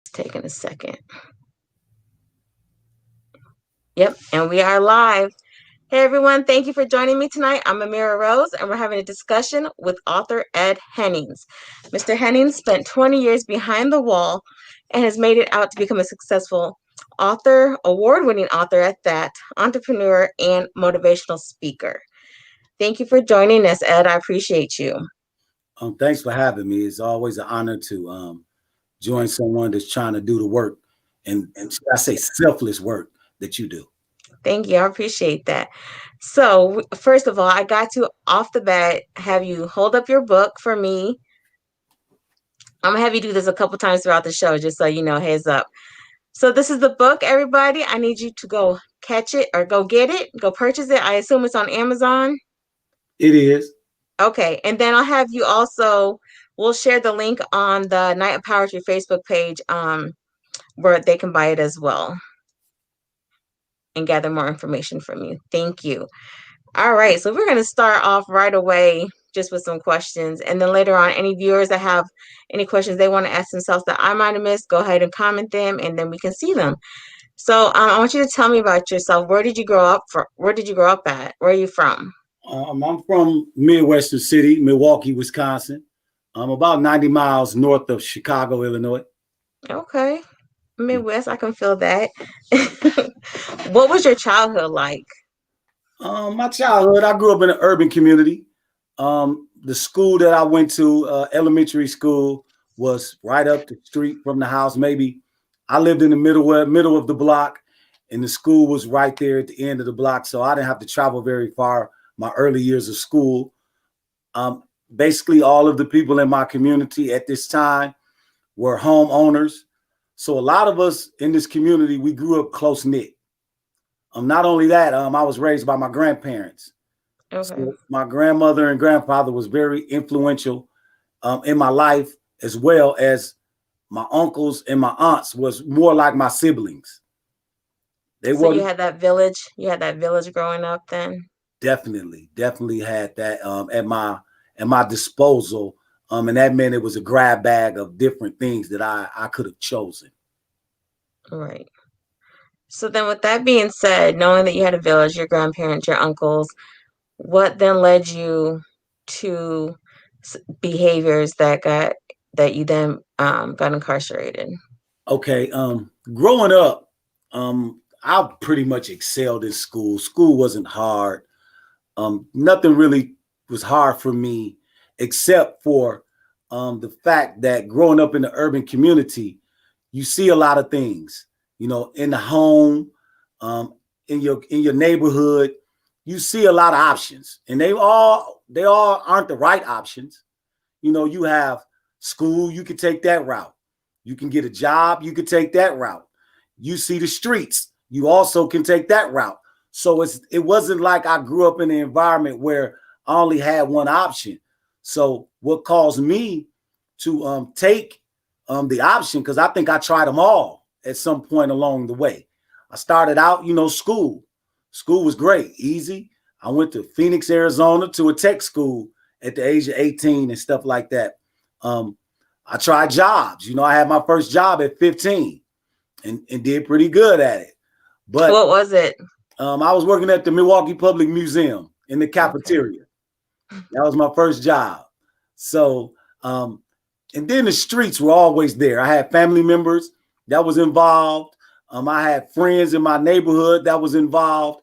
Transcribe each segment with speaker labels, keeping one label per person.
Speaker 1: It's taking a second. Yep, and we are live. Hey everyone, thank you for joining me tonight. I'm Amira Rose, and we're having a discussion with author Ed Hennings. Mr. Hennings spent 20 years behind the wall and has made it out to become a successful author, award-winning author at that, entrepreneur, and motivational speaker. Thank you for joining us, Ed. I appreciate you.
Speaker 2: Thanks for having me. It's always an honor to join someone that's trying to do the work and I say selfless work that you do.
Speaker 1: Thank you. I appreciate that. So, first of all, I got to off the bat have you hold up your book for me. I'm gonna have you do this a couple times throughout the show, just so you know, heads up. So, this is the book, everybody. I need you to go catch it or go get it, go purchase it. I assume it's on Amazon.
Speaker 2: It is.
Speaker 1: Okay. And then I'll have you also, we'll share the link on the Night of Powertry Facebook page where they can buy it as well and gather more information from you. Thank you. All right, so we're going to start off right away just with some questions. And then later on, any viewers that have any questions they want to ask themselves that I might have missed, go ahead and comment them and then we can see them. So I want you to tell me about yourself. Where did you grow up from? Where did you grow up at? Where are you from?
Speaker 2: I'm from Midwestern City, Milwaukee, Wisconsin. I'm about 90 miles north of Chicago, Illinois.
Speaker 1: Okay. Midwest, I can feel that. What was your childhood like?
Speaker 2: My childhood, I grew up in an urban community. The school that I went to, elementary school, was right up the street from the house. Maybe I lived in the middle of the block, and the school was right there at the end of the block, so I didn't have to travel very far my early years of school. Basically, all of the people in my community at this time were homeowners. So a lot of us in this community, we grew up close knit. Not only that, I was raised by my grandparents.
Speaker 1: Okay.
Speaker 2: So my grandmother and grandfather was very influential in my life, as well as my uncles and my aunts was more like my siblings.
Speaker 1: So you had that village. You had that village growing up then?
Speaker 2: Definitely had that at my disposal. And that meant it was a grab bag of different things that I could have chosen.
Speaker 1: Right. So then with that being said, knowing that you had a village, your grandparents, your uncles, what then led you to behaviors that you then got incarcerated?
Speaker 2: Okay. Growing up, I pretty much excelled in school. School wasn't hard. Nothing really was hard for me except for the fact that growing up in the urban community, you see a lot of things, in the home, in your neighborhood, you see a lot of options, and they all aren't the right options. You have school, you could take that route. You can get a job, you could take that route. You see the streets, you also can take that route. So it wasn't like I grew up in an environment where I only had one option. So what caused me to take the option, because I think I tried them all at some point along the way. I started out, school. School was great, easy. I went to Phoenix, Arizona to a tech school at the age of 18 and stuff like that. I tried jobs. I had my first job at 15 and did pretty good at it. But
Speaker 1: what was it?
Speaker 2: I was working at the Milwaukee Public Museum in the cafeteria. Okay. That was my first job. So, and then the streets were always there. I had family members that was involved. I had friends in my neighborhood that was involved.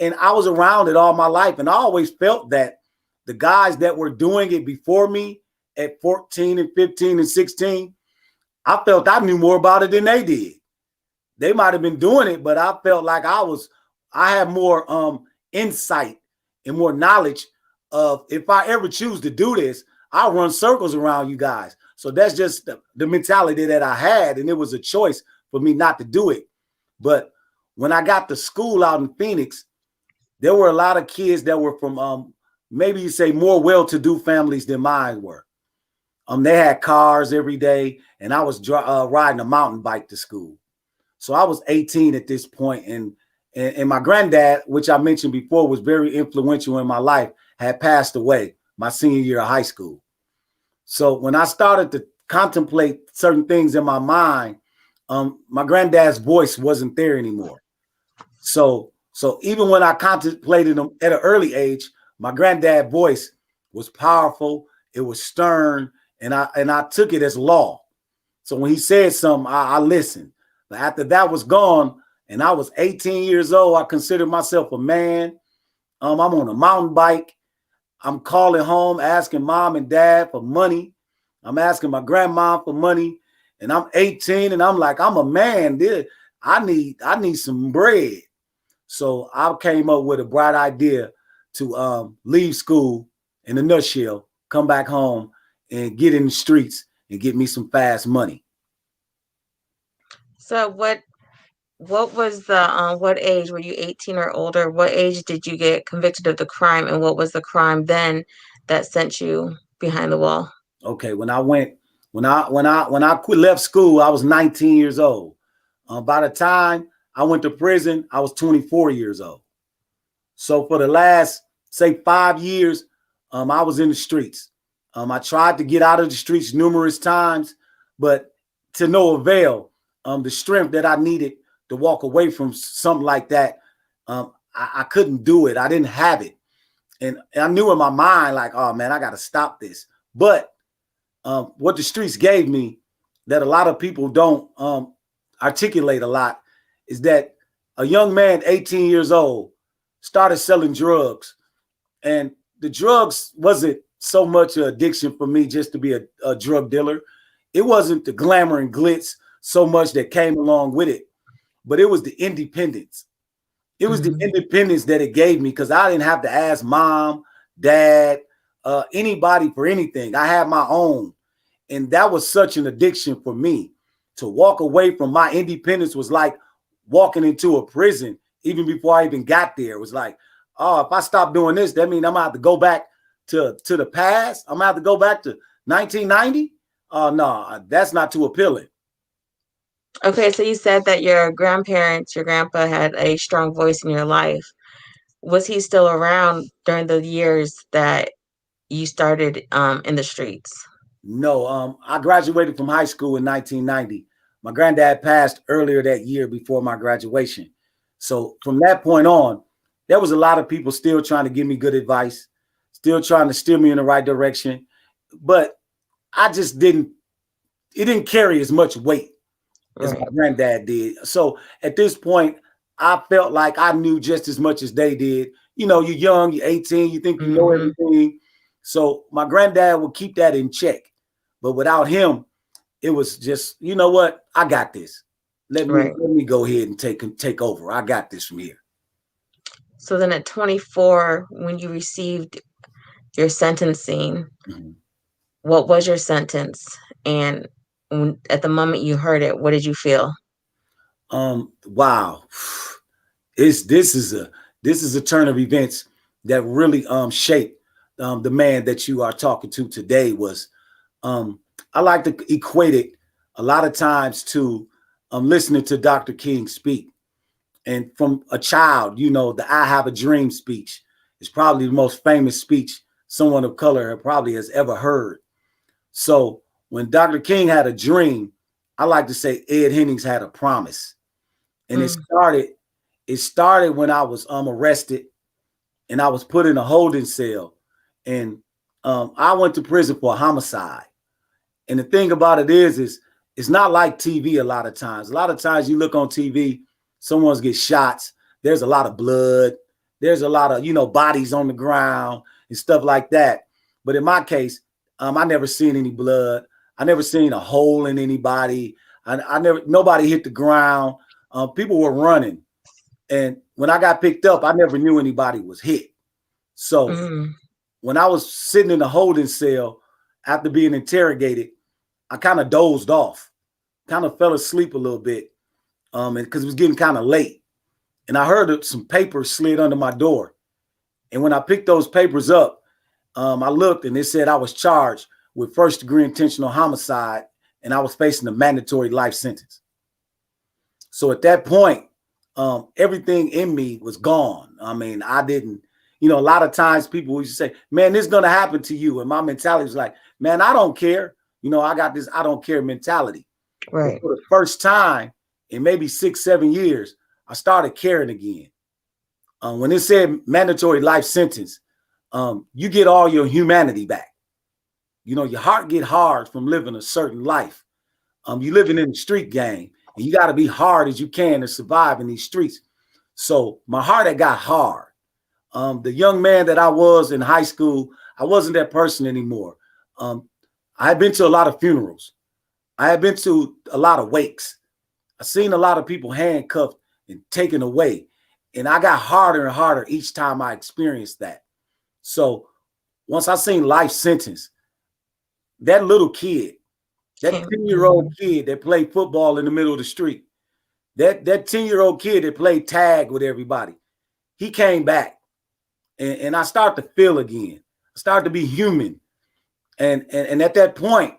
Speaker 2: And I was around it all my life. And I always felt that the guys that were doing it before me at 14 and 15 and 16, I felt I knew more about it than they did. They might have been doing it, but I felt like I had more insight and more knowledge of, if I ever choose to do this, I'll run circles around you guys. So that's just the mentality that I had. And it was a choice for me not to do it. But when I got to school out in Phoenix, there were a lot of kids that were from maybe you say more well-to-do families than mine were. They had cars every day, and I was riding a mountain bike to school. So I was 18 at this point, and my granddad, which I mentioned before, was very influential in my life, had passed away my senior year of high school. So when I started to contemplate certain things in my mind, my granddad's voice wasn't there anymore. So even when I contemplated him at an early age, my granddad's voice was powerful. It was stern, and I took it as law. So when he said something, I listened. But after that was gone, and I was 18 years old, I considered myself a man. I'm on a mountain bike. I'm calling home, asking mom and dad for money. I'm asking my grandma for money, and I'm 18, and I'm like, I'm a man, dude. I need some bread. So I came up with a bright idea to leave school in a nutshell, come back home and get in the streets and get me some fast money.
Speaker 1: So what was the what age were you, 18 or older? What age did you get convicted of the crime, and what was the crime then that sent you behind the wall?
Speaker 2: Okay, when I quit left school, I was 19 years old. By the time I went to prison, I was 24 years old. So for the last, say, 5 years, I was in the streets. I tried to get out of the streets numerous times, but to no avail. The strength that I needed to walk away from something like that, I couldn't do it. I didn't have it. And I knew in my mind, like, oh man, I got to stop this. But what the streets gave me that a lot of people don't articulate a lot is that a young man, 18 years old, started selling drugs. And the drugs wasn't so much an addiction for me just to be a drug dealer. It wasn't the glamour and glitz so much that came along with it, but it was the independence. It was the independence that it gave me because I didn't have to ask mom, dad, anybody for anything. I had my own. And that was such an addiction for me. To walk away from my independence was like walking into a prison even before I even got there. It was like, oh, if I stop doing this, that means I'm gonna have to go back to the past. I'm gonna have to go back to 1990. Oh no, that's not too appealing.
Speaker 1: Okay, so you said that your grandparents, your grandpa had a strong voice in your life. Was he still around during the years that you started in the streets?
Speaker 2: No, I graduated from high school in 1990. My granddad passed earlier that year before my graduation. So from that point on, there was a lot of people still trying to give me good advice, still trying to steer me in the right direction. But I just it didn't carry as much weight as my
Speaker 1: Right.
Speaker 2: granddad did. So at this point, I felt like I knew just as much as they did. You know, you're young, you're 18, you think you know
Speaker 1: Mm-hmm.
Speaker 2: everything. So my granddad would keep that in check. But without him, it was just, you know what? I got this.
Speaker 1: Right.
Speaker 2: Let me go ahead and take over. I got this from here.
Speaker 1: So then at 24, when you received your sentencing,
Speaker 2: Mhm.
Speaker 1: what was your sentence? And at the moment you heard it, what did you feel?
Speaker 2: Wow. It's this is a turn of events that really shaped the man that you are talking to today. Was I like to equate it a lot of times to listening to Dr. King speak. And from a child, you know, the I Have a Dream speech is probably the most famous speech someone of color probably has ever heard. So when Dr. King had a dream, I like to say Ed Hennings had a promise. And
Speaker 1: Mm,
Speaker 2: it started when I was arrested and I was put in a holding cell. And I went to prison for a homicide. And the thing about it is it's not like TV a lot of times. A lot of times you look on TV, someone's get shots. There's a lot of blood. There's a lot of, you know, bodies on the ground and stuff like that. But in my case, I never seen any blood. I never seen a hole in anybody. Nobody hit the ground. People were running. And when I got picked up, I never knew anybody was hit. So
Speaker 1: mm,
Speaker 2: when I was sitting in a holding cell after being interrogated, I kind of dozed off, kind of fell asleep a little bit, and because it was getting kind of late. And I heard some papers slid under my door. And when I picked those papers up, I looked and it said I was charged with first-degree intentional homicide, and I was facing a mandatory life sentence. So at that point, everything in me was gone. I mean, I didn't, you know, a lot of times people used to say, man, this is going to happen to you. And my mentality was like, man, I don't care. You know, I got this I don't care mentality. But
Speaker 1: Right.
Speaker 2: for the first time in maybe 6, 7 years, I started caring again. When it said mandatory life sentence, you get all your humanity back. You know, your heart get hard from living a certain life. You living in the street gang, and you got to be hard as you can to survive in these streets. So my heart had got hard. The young man that I was in high school, I wasn't that person anymore. Um, I had been to a lot of funerals. I had been to a lot of wakes. I seen a lot of people handcuffed and taken away. And I got harder and harder each time I experienced that. So once I seen life sentence, that little kid, that
Speaker 1: Came.
Speaker 2: 10-year-old kid that played football in the middle of the street, that 10-year-old kid that played tag with everybody, he came back. And I started to feel again. I started to be human. And at that point,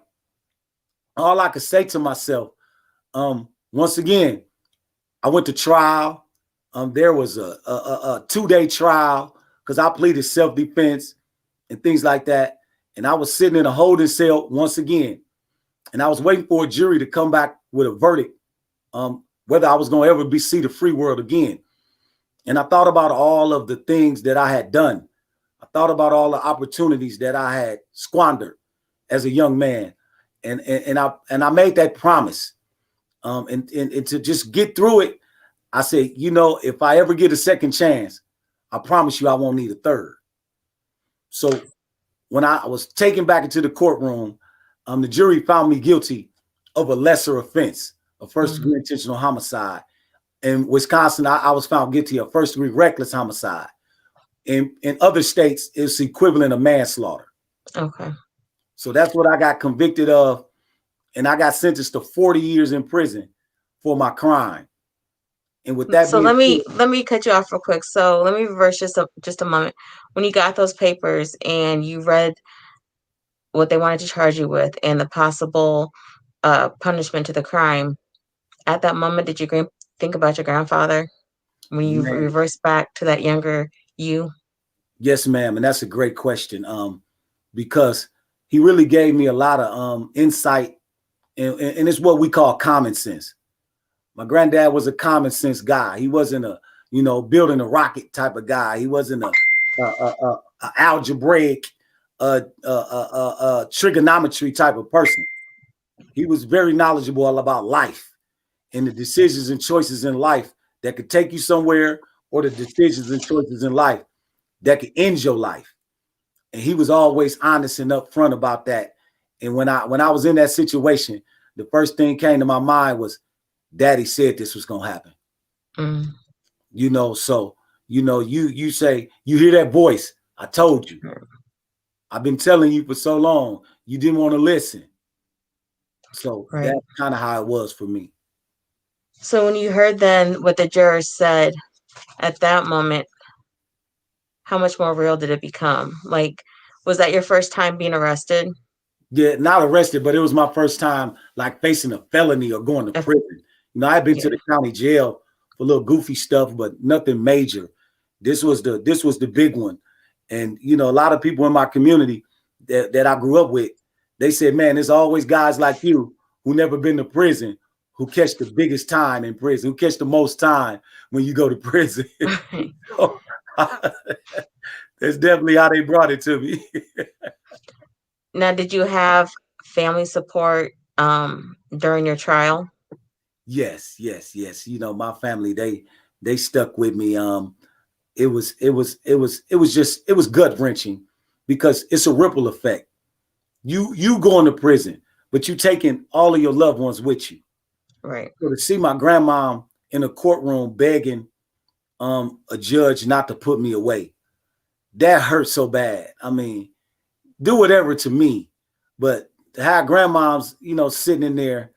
Speaker 2: all I could say to myself, once again, I went to trial. There was a 2-day trial because I pleaded self-defense and things like that. And I was sitting in a holding cell once again. And I was waiting for a jury to come back with a verdict, whether I was going to ever see the free world again. And I thought about all of the things that I had done. I thought about all the opportunities that I had squandered as a young man. And I made that promise. And to just get through it, I said, you know, if I ever get a second chance, I promise you I won't need a third. So when I was taken back into the courtroom, the jury found me guilty of a lesser offense, a first degree intentional homicide. In Wisconsin, I was found guilty of first degree reckless homicide. In other states, it's equivalent of manslaughter.
Speaker 1: Okay.
Speaker 2: So that's what I got convicted of. And I got sentenced to 40 years in prison for my crime. And with that
Speaker 1: So
Speaker 2: being said,
Speaker 1: let me cut you off real quick. So let me reverse just a moment. When you got those papers and you read what they wanted to charge you with and the possible punishment to the crime, at that moment, did you think about your grandfather when you
Speaker 2: man,
Speaker 1: reverse back to that younger you?
Speaker 2: yes, ma'am. And that's a great question. Because he really gave me a lot of insight, and it's what we call common sense. My granddad was a common sense guy. He wasn't a, building a rocket type of guy. He wasn't a algebraic, trigonometry type of person. He was very knowledgeable all about life and the decisions and choices in life that could take you somewhere, or the decisions and choices in life that could end your life. And he was always honest and upfront about that. And when I was in that situation, the first thing came to my mind was, Daddy said this was gonna happen.
Speaker 1: Mm.
Speaker 2: So you say, you hear that voice. I told you. I've been telling you for so long. You didn't want to listen. So
Speaker 1: Right.
Speaker 2: that's kind of how it was for me.
Speaker 1: So when you heard then what the jurors said at that moment, how much more real did it become? Like, was that your first time being arrested?
Speaker 2: Yeah, not arrested, but it was my first time like facing a felony or going to
Speaker 1: If,
Speaker 2: prison. I've been to
Speaker 1: yeah.
Speaker 2: the county jail for little goofy stuff, but nothing major. This was the big one. And a lot of people in my community that I grew up with, they said, man, there's always guys like you who never been to prison who catch the biggest time in prison, who catch the most time when you go to prison. So, that's definitely how they brought it to me.
Speaker 1: Now, did you have family support during your trial?
Speaker 2: Yes, yes, yes. My family, they stuck with me. It was gut wrenching because it's a ripple effect. You going to prison, but you taking all of your loved ones with you.
Speaker 1: Right.
Speaker 2: So to see my grandma in a courtroom begging a judge not to put me away, that hurt so bad. I mean, do whatever to me, but to have grandmoms, sitting in there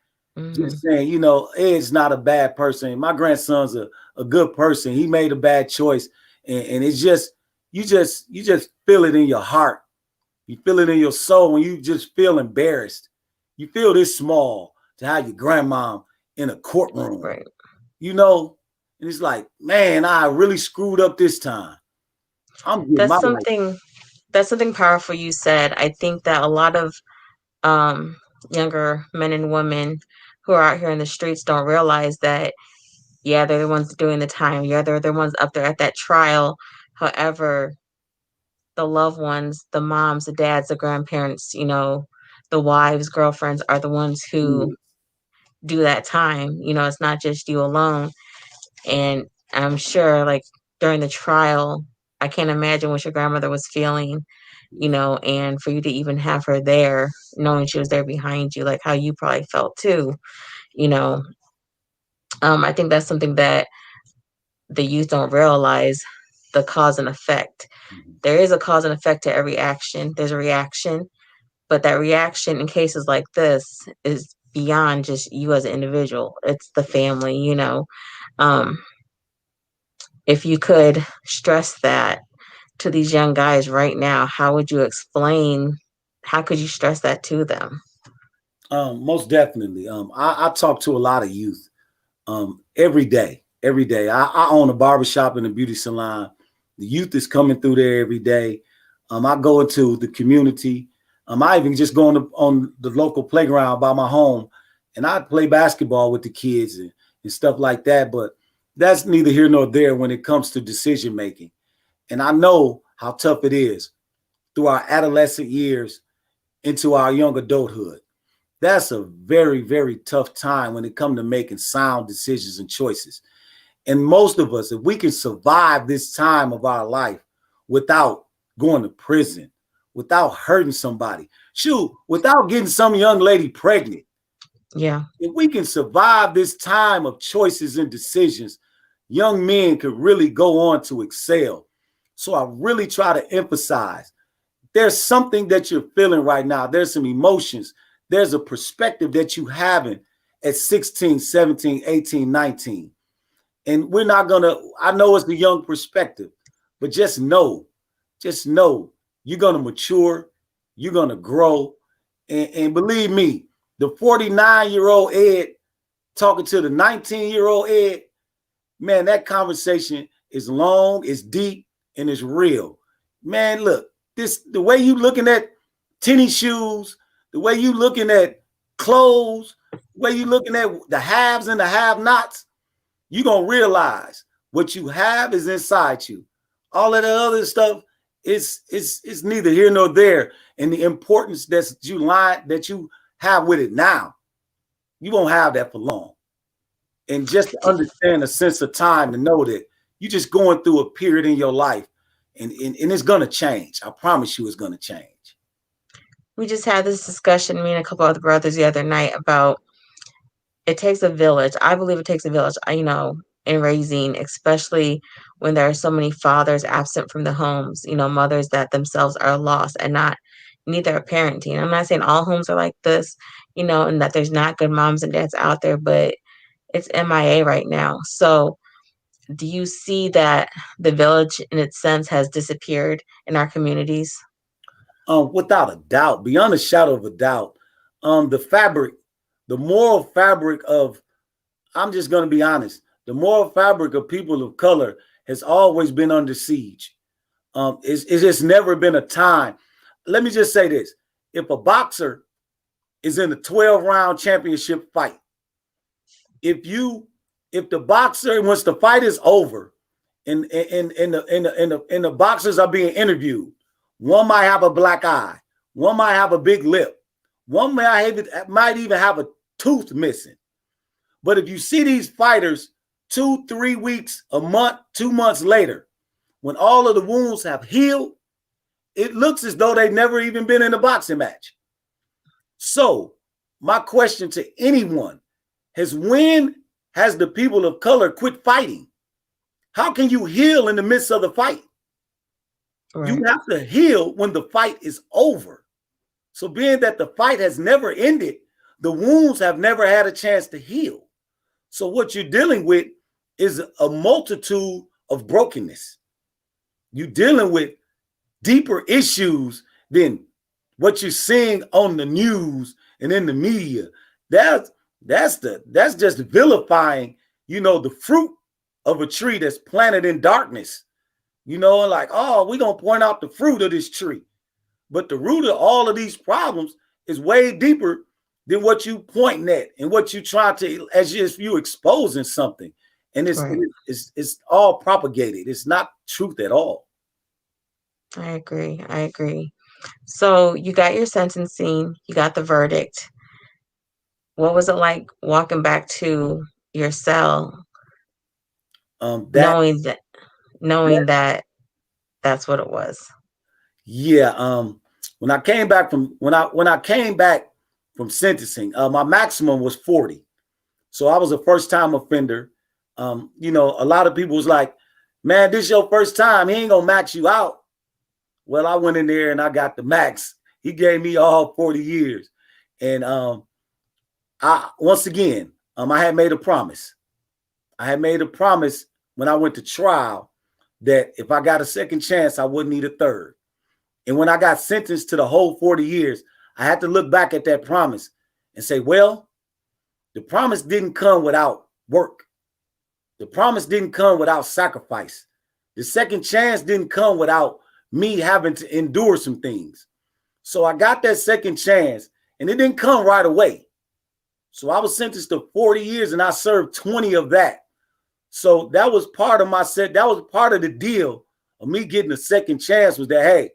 Speaker 2: just saying, Ed's not a bad person. My grandson's a good person. He made a bad choice. And it's just, you just feel it in your heart. You feel it in your soul when you just feel embarrassed. You feel this small to have your grandma in a courtroom,
Speaker 1: Right.
Speaker 2: and it's like, man, I really screwed up this time. I'm getting
Speaker 1: That's
Speaker 2: my life.
Speaker 1: something powerful you said. I think that a lot of um, younger men and women who are out here in the streets don't realize that, yeah, they're the ones doing the time. Yeah, they're the ones up there at that trial. However, the loved ones, the moms, the dads, the grandparents, the wives, girlfriends are the ones who
Speaker 2: Mm.
Speaker 1: do that time. It's not just you alone. And I'm sure, like, during the trial, I can't imagine what your grandmother was feeling, and for you to even have her there, knowing she was there behind you, like how you probably felt too, you know. I think that's something that the youth don't realize, the cause and effect.
Speaker 2: Mhm.
Speaker 1: There is a cause and effect to every action. There's a reaction, but that reaction in cases like this is beyond just you as an individual. It's the family. Um, if you could stress that to these young guys right now, how would you explain? How could you stress that to them?
Speaker 2: Most definitely. I talk to a lot of youth every day. Every day. I own a barbershop and a beauty salon. The youth is coming through there every day. I go into the community. I even just go on the local playground by my home, and I play basketball with the kids and stuff like that. But that's neither here nor there when it comes to decision making. And I know how tough it is through our adolescent years into our young adulthood. That's a very, very tough time when it comes to making sound decisions and choices. And most of us, if we can survive this time of our life without going to prison, without hurting somebody, shoot, without getting some young lady pregnant,
Speaker 1: Yeah.
Speaker 2: if we can survive this time of choices and decisions, young men could really go on to excel. So I really try to emphasize there's something that you're feeling right now. There's some emotions. There's a perspective that you haven't at 16, 17, 18, 19. And we're not going to, I know it's the young perspective, but just know you're going to mature, you're going to grow. And believe me, the 49-year-old Ed talking to the 19-year-old Ed, man, that conversation is long, it's deep, and it's real. Man, look, the way you looking at tennis shoes, the way you looking at clothes, the way you looking at the haves and the have-nots, you're going to realize what you have is inside you. All of the other stuff is neither here nor there. And the importance that you have with it now, you won't have that for long. And just to understand a sense of time to know that you're just going through a period in your life and it's going to change. I promise you it's going to change.
Speaker 1: We just had this discussion, me and a couple other brothers the other night, about it takes a village. I believe it takes a village, in raising, especially when there are so many fathers absent from the homes, mothers that themselves are lost and not neither are parenting. I'm not saying all homes are like this, and that there's not good moms and dads out there, but it's MIA right now. So do you see that the village in its sense has disappeared in our communities?
Speaker 2: Without a doubt, beyond a shadow of a doubt, the fabric, the moral fabric of, I'm just going to be honest, the moral fabric of people of color has always been under siege. It's just never been a time. Let me just say this. If a boxer is in a 12-round championship fight, if the boxer, once the fight is over and the boxers are being interviewed, one might have a black eye, one might have a big lip, one might even have a tooth missing. But if you see these fighters 2, 3 weeks, a month, 2 months later, when all of the wounds have healed, it looks as though they've never even been in a boxing match. So my question to anyone is, when has the people of color quit fighting? How can you heal in the midst of the fight?
Speaker 1: Right.
Speaker 2: You have to heal when the fight is over. So being that the fight has never ended, the wounds have never had a chance to heal. So what you're dealing with is a multitude of brokenness. You're dealing with deeper issues than what you're seeing on the news and in the media. That's just vilifying, the fruit of a tree that's planted in darkness. Like, oh, we're going to point out the fruit of this tree. But the root of all of these problems is way deeper than what you pointing at and what you trying to, as if you exposing something. And
Speaker 1: Right.
Speaker 2: it's all propagated. It's not truth at all.
Speaker 1: I agree. I agree. So you got your sentencing, you got the verdict. What was it like walking back to your cell,
Speaker 2: Um, that,
Speaker 1: knowing that knowing
Speaker 2: that
Speaker 1: that that's what it was?
Speaker 2: yeah. When I came back from when I came back from sentencing, my maximum was 40. So I was a first time offender. A lot of people was like, "Man, this is your first time. He ain't gonna max you out." Well, I went in there and I got the max. He gave me all 40 years, and I once again, I had made a promise. I had made a promise when I went to trial that if I got a second chance, I wouldn't need a third. And when I got sentenced to the whole 40 years, I had to look back at that promise and say, well, the promise didn't come without work. The promise didn't come without sacrifice. The second chance didn't come without me having to endure some things. So I got that second chance and it didn't come right away. So I was sentenced to 40 years and I served 20 of that. So that was part of that was part of the deal of me getting a second chance was that, hey,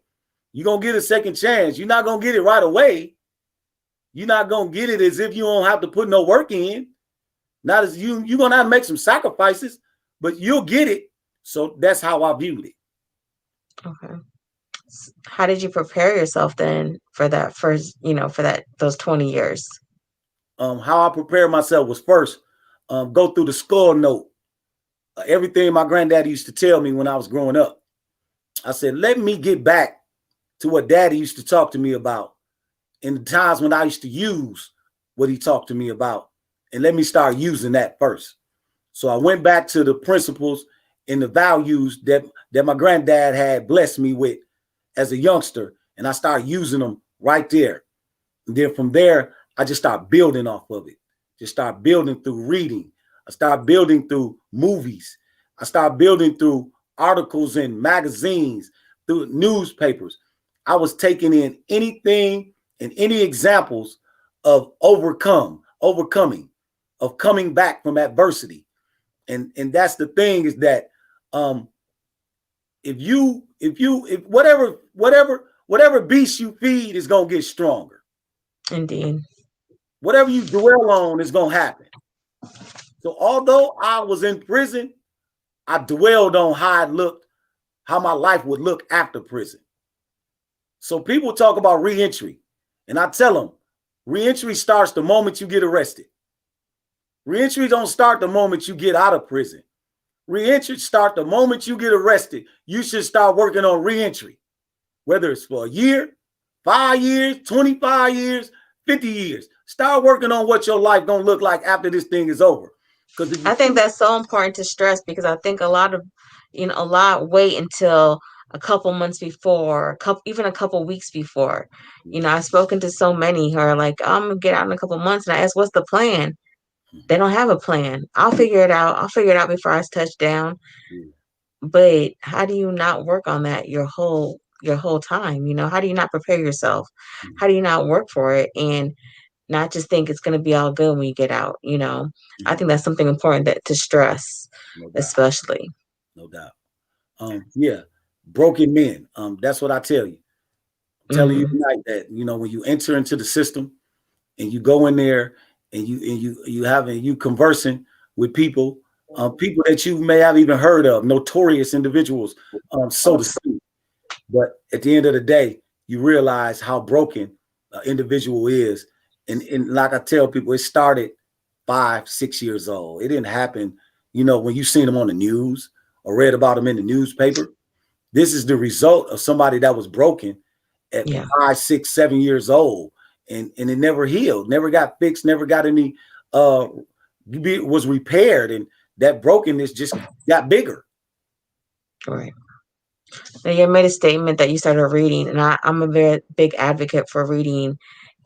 Speaker 2: you're going to get a second chance. You're not going to get it right away. You're not going to get it as if you don't have to put no work in. Not as you're going to have to make some sacrifices, but you'll get it. So that's how I viewed it.
Speaker 1: Okay. How did you prepare yourself then for that first, for those 20 years?
Speaker 2: How I prepared myself was first, go through the skull note. Everything my granddaddy used to tell me when I was growing up. I said, let me get back to what daddy used to talk to me about in the times when I used to use what he talked to me about. And let me start using that first. So I went back to the principles and the values that my granddad had blessed me with as a youngster. And I started using them right there. And then from there, I just started building off of it. Just start building through reading. I started building through movies. I started building through articles in magazines, through newspapers. I was taking in anything and any examples of overcoming, of coming back from adversity. And that's the thing is that if whatever beast you feed is gonna get stronger.
Speaker 1: Indeed.
Speaker 2: Whatever you dwell on is gonna happen. So although I was in prison, I dwelled on how my life would look after prison. So people talk about reentry, and I tell them, reentry starts the moment you get arrested. Reentry don't start the moment you get out of prison. Reentry start the moment you get arrested. You should start working on reentry, whether it's for a year, 5 years, 25 years, 50 years. Start working on what your life gonna look like after this thing is over. Because
Speaker 1: I think that's so important to stress because I think a lot wait until a couple months before, even a couple weeks before. I've spoken to so many who are like, I'm gonna get out in a couple months, and I ask, what's the plan? They don't have a plan. I'll figure it out. I'll figure it out before I touch down. But how do you not work on that your whole time? How do you not prepare yourself? How do you not work for it and not just think it's going to be all good when you get out? I think that's something important to stress,
Speaker 2: no doubt,
Speaker 1: especially.
Speaker 2: no doubt. Yeah, broken men. That's what I tell you. I'm telling you
Speaker 1: Hmm.
Speaker 2: tonight that when you enter into the system and you go in there and you conversing with people, people that you may have even heard of, notorious individuals, so to speak. But at the end of the day, you realize how broken an individual is, and like I tell people, it started 5, 6 years old. It didn't happen, when you seen them on the news or read about them in the newspaper. This is the result of somebody that was broken at
Speaker 1: Yeah.
Speaker 2: 5, 6, 7 years old, and it never healed, never got fixed, never got any was repaired, and that brokenness just got bigger.
Speaker 1: Right. Now, you made a statement that you started reading, and I'm a very big advocate for reading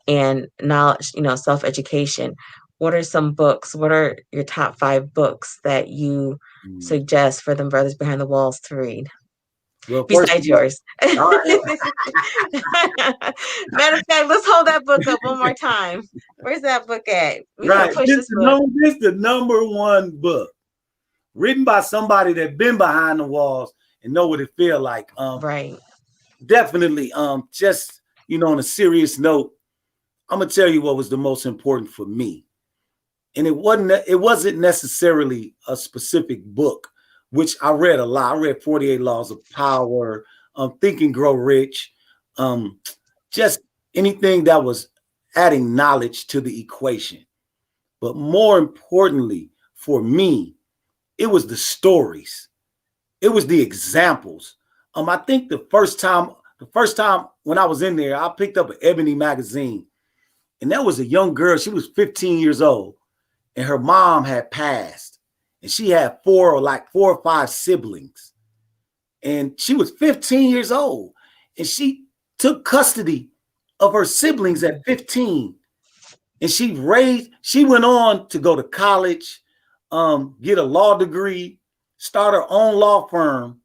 Speaker 1: and knowledge, self education. What are some books? What are your top 5 books that you
Speaker 2: Mm.
Speaker 1: suggest for them brothers behind the walls to read?
Speaker 2: Well, first of
Speaker 1: besides
Speaker 2: all,
Speaker 1: yours.
Speaker 2: all
Speaker 1: Matter
Speaker 2: right,
Speaker 1: of fact, let's hold that book up one more time. Where's that book at? We gotta
Speaker 2: right.
Speaker 1: push this book.
Speaker 2: This the number one book written by somebody that been behind the walls and know what it feel like.
Speaker 1: Right.
Speaker 2: Definitely. Just on a serious note, I'm gonna tell you what was the most important for me, and it wasn't necessarily a specific book, which I read a lot. I read 48 Laws of Power, Think and Grow Rich, um, just anything that was adding knowledge to the equation. But more importantly, for me, it was the stories. It was the examples. I think the first time when I was in there, I picked up an Ebony magazine, and that was a young girl. She was 15 years old, and her mom had passed, and she had four or five siblings, and she was 15 years old, and she took custody of her siblings at 15, and she went on to go to college, get a law degree, start her own law firm.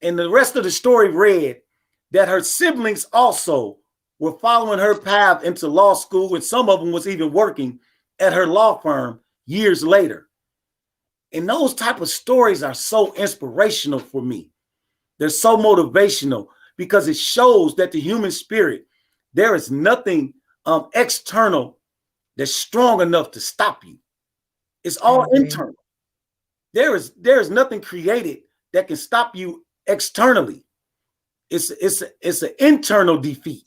Speaker 2: And the rest of the story read that her siblings also were following her path into law school, and some of them was even working at her law firm years later. And those type of stories are so inspirational for me. They're so motivational because it shows that the human spirit, there is nothing external that's strong enough to stop you. It's
Speaker 1: I
Speaker 2: all
Speaker 1: agree.
Speaker 2: internal. There is nothing created that can stop you externally. It's an internal defeat.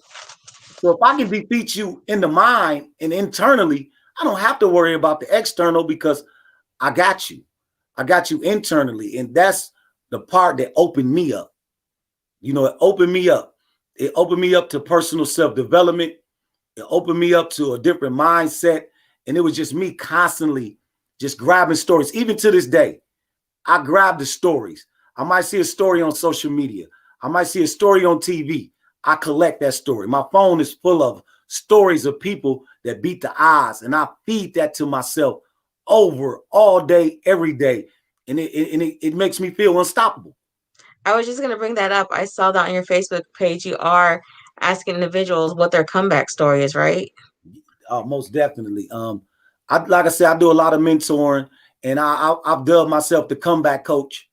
Speaker 2: So if I can defeat you in the mind and internally, I don't have to worry about the external because I got you. I got you internally. And that's the part that opened me up. It opened me up. It opened me up to personal self-development. It opened me up to a different mindset. And it was just me constantly just grabbing stories. Even to this day, I grab the stories. I might see a story on social media. I might see a story on TV. I collect that story. My phone is full of stories of people that beat the odds, and I feed that to myself over all day, every day, and it makes me feel unstoppable.
Speaker 1: I was just gonna bring that up. I saw that on your Facebook page. You are asking individuals what their comeback story is, right?
Speaker 2: Most definitely. Like I said, I do a lot of mentoring, and I've dubbed myself the comeback coach.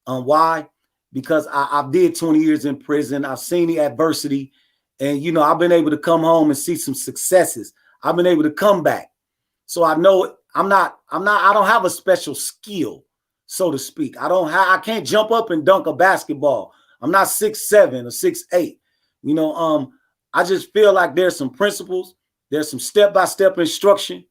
Speaker 2: Why? Because I did 20 years in prison. I've seen the adversity, and I've been able to come home and see some successes. I've been able to come back. So I know I don't have a special skill, so to speak. I can't jump up and dunk a basketball. I'm not 6'7" or 6'8". I just feel like there's some principles, there's some step-by-step instruction,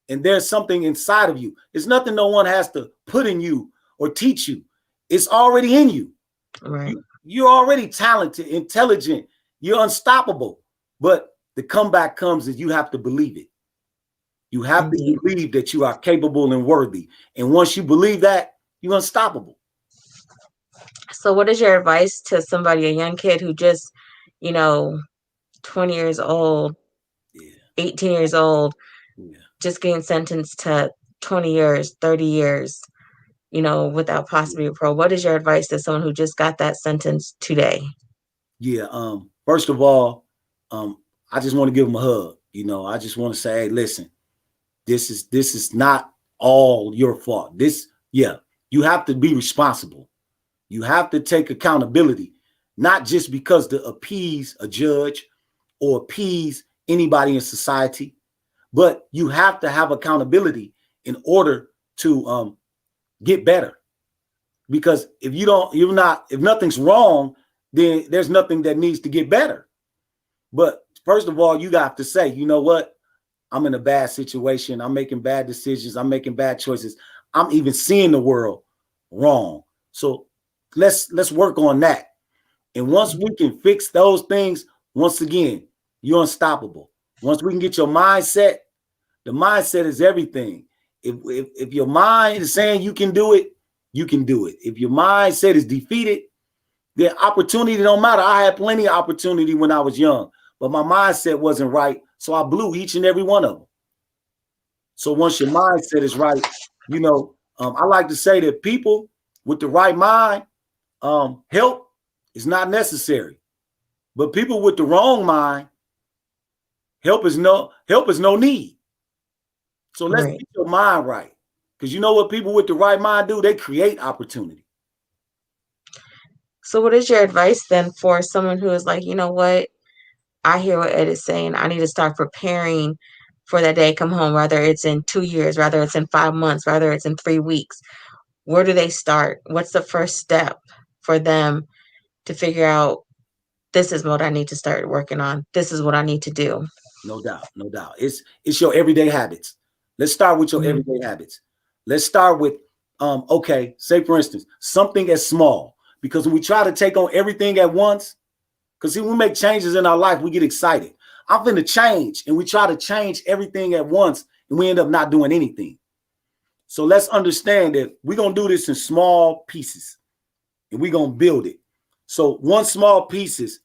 Speaker 2: and there's something inside of you. It's nothing no one has to put in you or teach you. It's already in you.
Speaker 1: Right.
Speaker 2: You're already talented, intelligent, you're unstoppable. But the comeback comes is you have to believe it. You have to
Speaker 1: Indeed.
Speaker 2: believe that you are capable and worthy. And once you believe that, you're unstoppable.
Speaker 1: So, what is your advice to somebody, a young kid who just, you know, 20 years old,
Speaker 2: Yeah.
Speaker 1: 18 years old,
Speaker 2: Yeah.
Speaker 1: just getting sentenced to 20 years, 30 years, without
Speaker 2: Yeah.
Speaker 1: possibly parole? What is your advice to someone who just got that sentence today?
Speaker 2: Yeah. First of all, I just want to give them a hug. I just want to say, hey, listen, this is not all your fault. Yeah, you have to be responsible. You have to take accountability, not just because to appease a judge or appease anybody in society, but you have to have accountability in order to get better. Because if nothing's wrong, then there's nothing that needs to get better. But first of all, you got to say, you know what? I'm in a bad situation. I'm making bad decisions. I'm making bad choices. I'm even seeing the world wrong. So let's work on that. And once we can fix those things, once again, you're unstoppable. Once we can get your mindset, the mindset is everything. If your mind is saying you can do it, you can do it. If your mindset is defeated, then opportunity don't matter. I had plenty of opportunity when I was young, but my mindset wasn't right. So I blew each and every one of them. So once your mindset is right, I like to say that people with the right mind Help is not necessary. But people with the wrong mind, help is no need. So let's
Speaker 1: Right.
Speaker 2: get your mind right. Because you know what people with the right mind do? They create opportunity.
Speaker 1: So what is your advice then for someone who is like, you know what? I hear what Ed is saying. I need to start preparing for that day come home, whether it's in 2 years, whether it's in 5 months, whether it's in 3 weeks. Where do they start? What's the first step for them to figure out this is what I need to start working on? This is what I need to do.
Speaker 2: No doubt, no doubt. It's your everyday habits. Let's start with your
Speaker 1: Mhm.
Speaker 2: everyday habits. Let's start with okay, say for instance, something as small. Because when we try to take on everything at once, because see, when we make changes in our life, we get excited. I'm finna change, and we try to change everything at once, and we end up not doing anything. So let's understand that we're gonna do this in small pieces, and we're gonna build it. So one small piece is,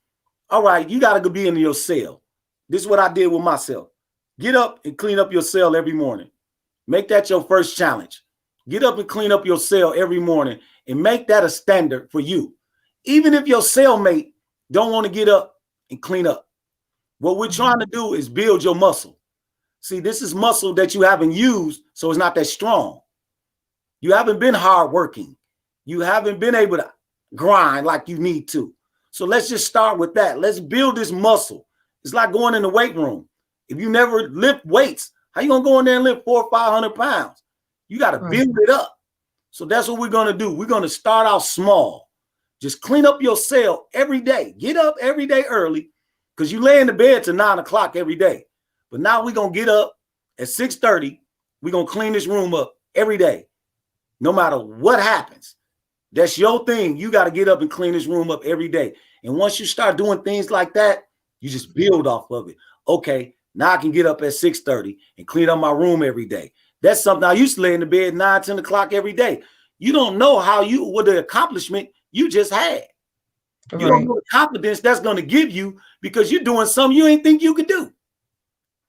Speaker 2: all right, you gotta go be in your cell. This is what I did with myself. Get up and clean up your cell every morning. Make that your first challenge. Get up and clean up your cell every morning and make that a standard for you. Even if your cellmate don't want to get up and clean up. What we're trying to do is build your muscle. See, this is muscle that you haven't used, so it's not that strong. You haven't been hardworking. You haven't been able to grind like you need to. So let's just start with that. Let's build this muscle. It's like going in the weight room. If you never lift weights, how you gonna go in there and lift 400 or 500 pounds? You got to
Speaker 1: Right.
Speaker 2: build it up. So that's what we're gonna do. We're gonna start out small. Just clean up your cell every day. Get up every day early, because you lay in the bed to 9 o'clock every day. But now we're gonna get up at 6:30. We're gonna clean this room up every day, no matter what happens. That's your thing. You got to get up and clean this room up every day. And once you start doing things like that, you just build off of it. Okay, now I can get up at 6:30 and clean up my room every day. That's something I used to lay in the bed 9, 10 o'clock every day. You don't know what the accomplishment you just had. You don't
Speaker 1: Right.
Speaker 2: know the confidence that's going to give you because you're doing something you ain't think you could do.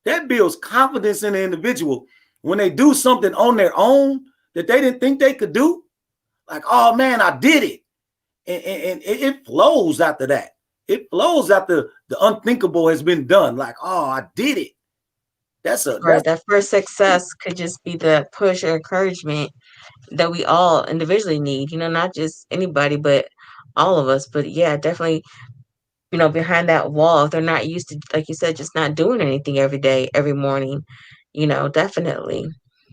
Speaker 2: That builds confidence in the individual when they do something on their own that they didn't think they could do. Like, oh man, I did it. And it flows after that. It flows after the unthinkable has been done. Like, oh, I did it. That's
Speaker 1: Right. That first success could just be the push or encouragement that we all individually need, not just anybody, but all of us. But yeah, definitely, behind that wall, if they're not used to, like you said, just not doing anything every day, every morning, definitely.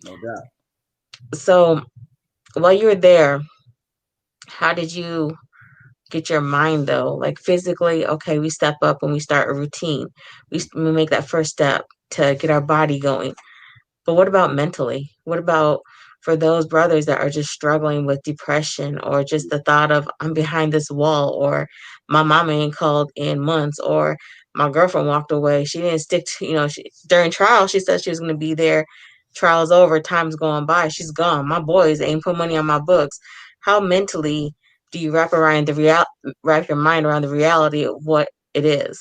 Speaker 2: no doubt.
Speaker 1: So while you were there, how did you get your mind though? Like physically, okay, we step up and we start a routine. We make that first step to get our body going. But what about mentally? What about for those brothers that are just struggling with depression or just the thought of I'm behind this wall or my mama ain't called in months or my girlfriend walked away. She didn't stick to, during trial, she said she was going to be there. Trial's over, time's going by. She's gone. My boys ain't put money on my books. How mentally do you wrap your mind around the reality of what it is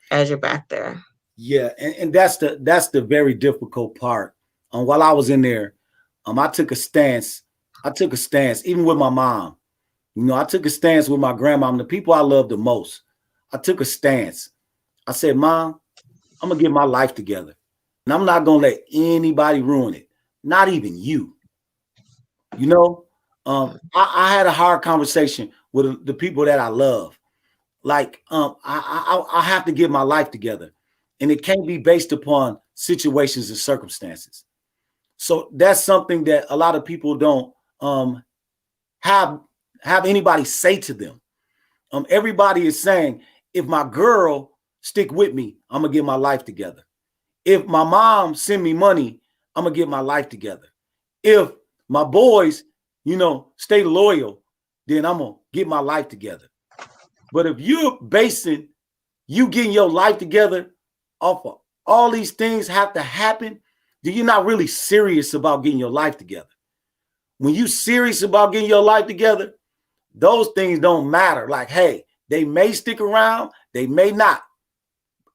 Speaker 1: as you're back there?
Speaker 2: Yeah, and that's the very difficult part. While I was in there, I took a stance. I took a stance, even with my mom. I took a stance with my grandmom, the people I love the most. I took a stance. I said, Mom, I'm gonna get my life together. And I'm not gonna let anybody ruin it. Not even you. You know, I had a hard conversation with the people that I love. Like, I have to get my life together, and it can't be based upon situations and circumstances. So that's something that a lot of people don't have have anybody say to them. Everybody is saying, if my girl stick with me, I'm gonna get my life together. If my mom send me money, I'm gonna get my life together. If my boys, stay loyal, then I'm gonna get my life together. But if you're basing you getting your life together off of all these things have to happen, then you're not really serious about getting your life together. When you serious about getting your life together, those things don't matter. Like, hey, they may stick around, they may not.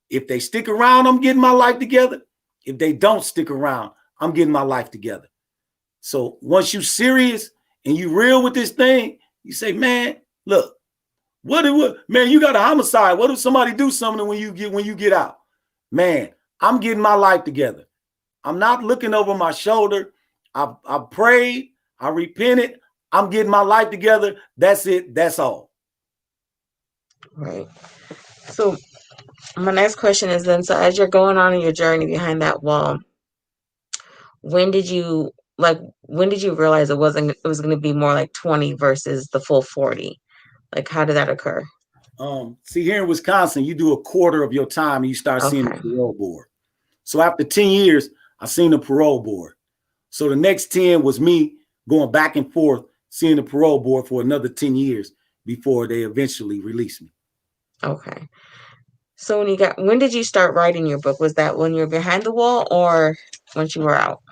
Speaker 2: If they stick around, I'm getting my life together. If they don't stick around, I'm getting my life together. So once you serious and you real with this thing, you say, man, Look, what man, you got a homicide. What if somebody do something when you get out? Man, I'm getting my life together. I'm not looking over my shoulder. I prayed, I repented, I'm getting my life together. That's it. That's all.
Speaker 1: Right. So my next question is then, so as you're going on in your journey behind that wall, when did you when did you realize it was going to be more like 20 versus the full 40? Like how did that occur?
Speaker 2: See, here in Wisconsin, you do a quarter of your time and you start seeing the
Speaker 1: Okay.
Speaker 2: parole board. So after 10 years, I seen the parole board. So the next 10 was me going back and forth, seeing the parole board for another 10 years before they eventually released me.
Speaker 1: Okay. So when did you start writing your book? Was that when you were behind the wall or once you were out?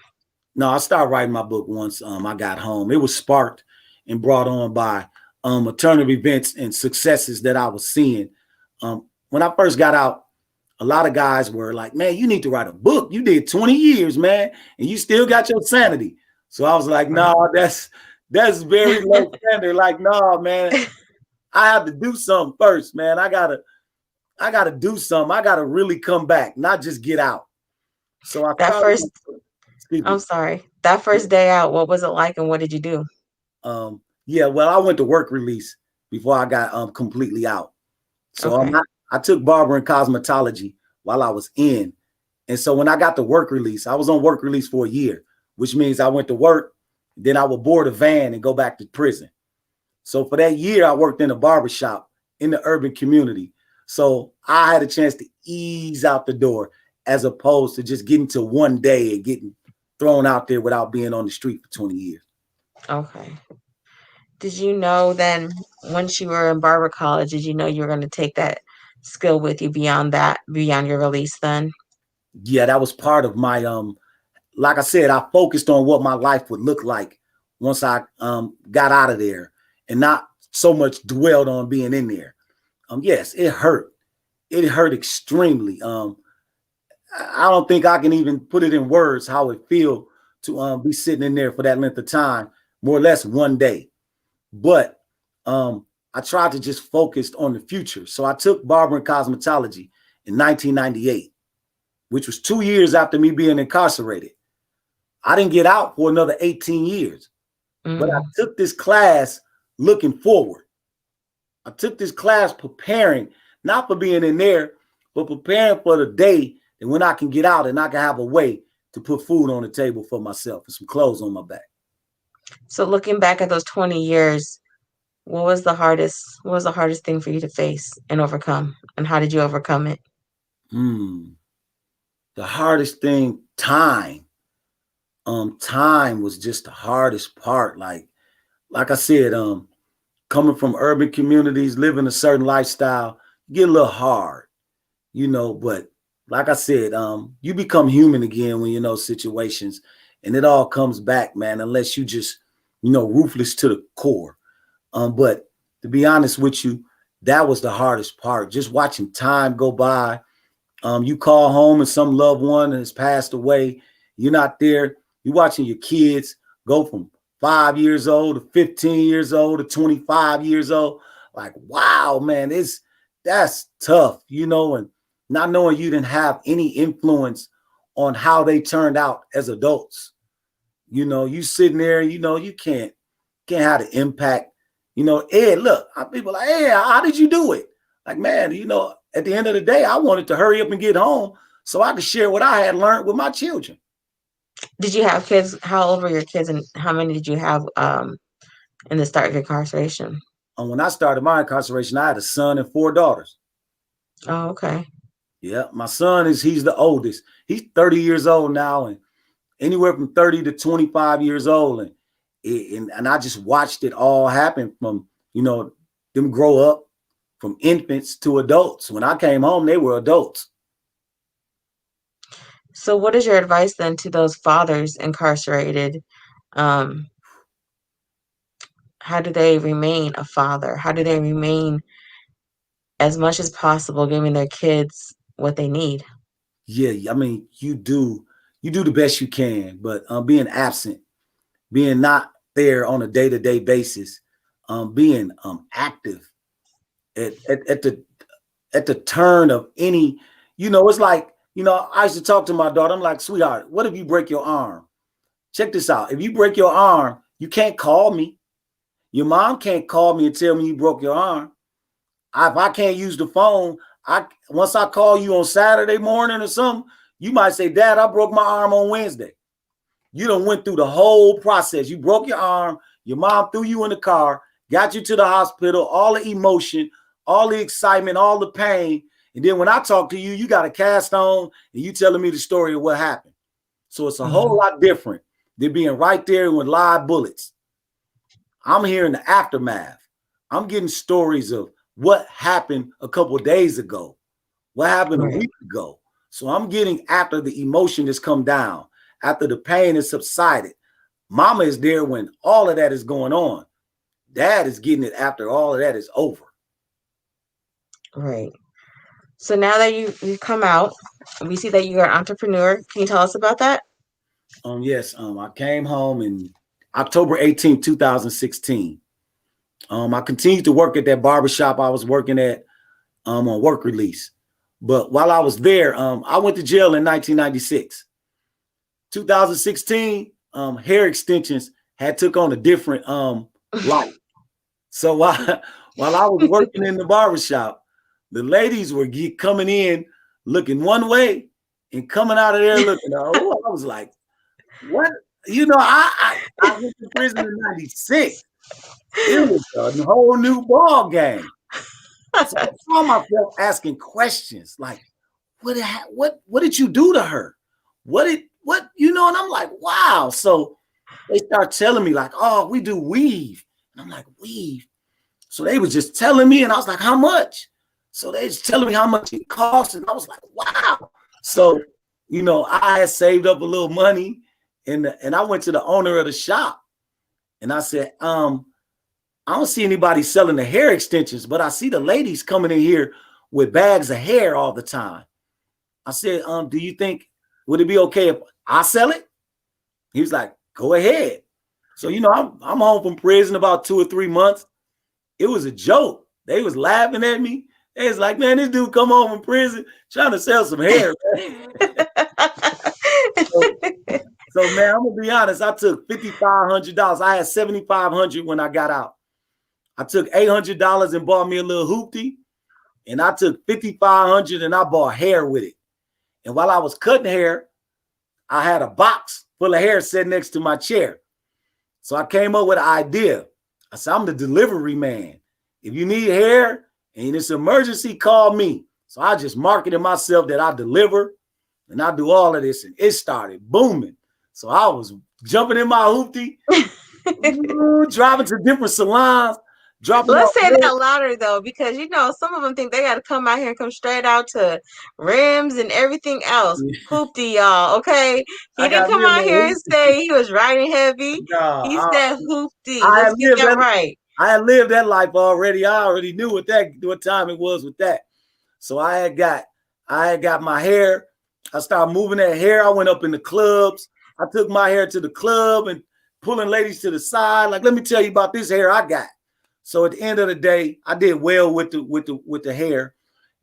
Speaker 2: No, I started writing my book once I got home. It was sparked and brought on by a turn of events and successes that I was seeing. When I first got out, a lot of guys were like, man, you need to write a book. You did 20 years, man, and you still got your sanity. So I was like, no,
Speaker 1: Right.
Speaker 2: that's very low standard. Like, no, man, I have to do something first, man. I gotta do something. I gotta really come back, not just get out. So I
Speaker 1: That
Speaker 2: started,
Speaker 1: first,
Speaker 2: excuse
Speaker 1: I'm
Speaker 2: me.
Speaker 1: sorry, that first day out, what was it like and what did you do?
Speaker 2: Yeah, well, I went to work release before I got completely out. So
Speaker 1: Okay.
Speaker 2: I took barber and cosmetology while I was in. And so when I got the work release, I was on work release for a year, which means I went to work, then I would board a van and go back to prison. So for that year, I worked in a barber shop in the urban community. So I had a chance to ease out the door as opposed to just getting to one day and getting thrown out there without being on the street for 20 years.
Speaker 1: Okay. Did you know then once you were in barber college, did you know you were going to take that skill with you beyond your release then?
Speaker 2: Yeah, that was part of my like I said, I focused on what my life would look like once I got out of there and not so much dwelled on being in there. Yes, it hurt. It hurt extremely. I don't think I can even put it in words how it feel to be sitting in there for that length of time, more or less one day. But I tried to just focus on the future. So I took barber and cosmetology in 1998, which was 2 years after me being incarcerated. I didn't get out for another 18 years, but I
Speaker 1: Mm.
Speaker 2: took this class looking forward. I took this class preparing, not for being in there, but preparing for the day that when I can get out and I can have a way to put food on the table for myself and some clothes on my back.
Speaker 1: So looking back at those 20 years, what was the hardest thing for you to face and overcome? And how did you overcome it?
Speaker 2: Hmm. The hardest thing, time. Time was just the hardest part. Like I said, coming from urban communities, living a certain lifestyle, get a little hard, but like I said, you become human again when you know situations and it all comes back, man, unless you just, ruthless to the core. But to be honest with you, that was the hardest part. Just watching time go by. You call home and some loved one has passed away. You're not there. You're watching your kids go from 5 years old to 15 years old to 25 years old. Like, wow, man, that's tough, and not knowing you didn't have any influence on how they turned out as adults. You sitting there, you can't have the impact. Ed, look, people like, hey, how did you do it? Like, man, at the end of the day, I wanted to hurry up and get home so I could share what I had learned with my children.
Speaker 1: Did you have kids? How old were your kids and how many did you have in the start of your incarceration?
Speaker 2: And when I started my incarceration, I had a son and 4 daughters.
Speaker 1: Oh, okay.
Speaker 2: Yeah, my son he's the oldest. He's 30 years old now, and anywhere from 30 to 25 years old. And I just watched it all happen from, them grow up from infants to adults. When I came home, they were adults.
Speaker 1: So what is your advice then to those fathers incarcerated? Um, how do they remain a father? How do they remain as much as possible giving their kids what they need?
Speaker 2: Yeah, I mean, you do the best you can, but being absent, being not there on a day-to-day basis, being active at the turn of any, it's like, I used to talk to my daughter. I'm like, sweetheart, what if you break your arm? Check this out. If you break your arm, you can't call me. Your mom can't call me and tell me you broke your arm. If I can't use the phone, once I call you on Saturday morning or something, you might say, Dad, I broke my arm on Wednesday. You done went through the whole process. You broke your arm. Your mom threw you in the car, got you to the hospital, all the emotion, all the excitement, all the pain. And then when I talk to you, you got a cast on and you telling me the story of what happened. So it's a whole lot different than being right there with live bullets. I'm hearing the aftermath. I'm getting stories of what happened a couple of days ago, what happened a week ago. So I'm getting after the emotion has come down, after the pain has subsided. Mama is there when all of that is going on. Dad is getting it after all of that is over.
Speaker 1: Right. So now that you've come out, we see that you're an entrepreneur. Can you tell us about that?
Speaker 2: Yes. I came home in October 18th, 2016. I continued to work at that barbershop I was working at on work release. But while I was there, I went to jail in 1996. 2016, hair extensions had took on a different light. So while I was working in the barbershop, the ladies were coming in looking one way and coming out of there looking, oh, I was like, what? I went to prison in 96. It was a whole new ball game. So I found myself asking questions like, what did you do to her? And I'm like, wow. So they start telling me like, oh, we do weave. And I'm like, weave. So they was just telling me, and I was like, how much? So they was telling me how much it cost, and I was like, wow. So, I had saved up a little money, and I went to the owner of the shop, and I said, I don't see anybody selling the hair extensions, but I see the ladies coming in here with bags of hair all the time. I said, do you think, would it be okay if I sell it? He was like, go ahead. So, I'm home from prison about 2 or 3 months. It was a joke. They was laughing at me. They was like, man, this dude come home from prison trying to sell some hair. So, man, I'm going to be honest. I took $5,500. I had $7,500 when I got out. I took $800 and bought me a little hoopty. And I took $5,500 and I bought hair with it. And while I was cutting hair, I had a box full of hair sitting next to my chair. So I came up with an idea. I said, I'm the delivery man. If you need hair and it's an emergency, call me. So I just marketed myself that I deliver and I do all of this. And it started booming. So I was jumping in my hoopty, driving to different salons.
Speaker 1: Let's say that louder though, because some of them think they got to come out here and come straight out to rims and everything else. Hoopty, y'all. Okay, he didn't come out here and say he was riding heavy.
Speaker 2: No,
Speaker 1: he said hoopty. Let's get that right.
Speaker 2: I had lived that life already. I already knew what time it was with that. So I had got my hair. I started moving that hair. I went up in the clubs. I took my hair to the club and pulling ladies to the side. Like, let me tell you about this hair I got. So at the end of the day, I did well with the hair,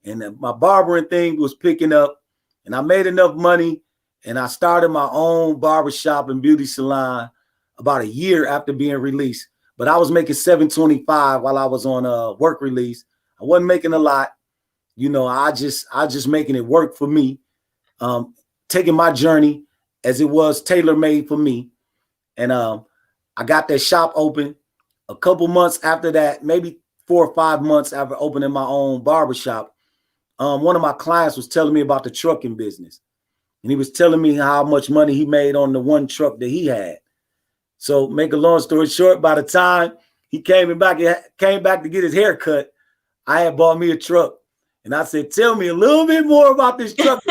Speaker 2: and my barbering thing was picking up, and I made enough money, and I started my own barbershop and beauty salon about a year after being released. But I was making $725 while I was on work release. I wasn't making a lot, I just making it work for me, taking my journey as it was tailor made for me, and I got that shop open. A couple months after that, maybe 4 or 5 months after opening my own barbershop, one of my clients was telling me about the trucking business. And he was telling me how much money he made on the one truck that he had. So make a long story short, by the time he came back to get his hair cut, I had bought me a truck. And I said, tell me a little bit more about this truck.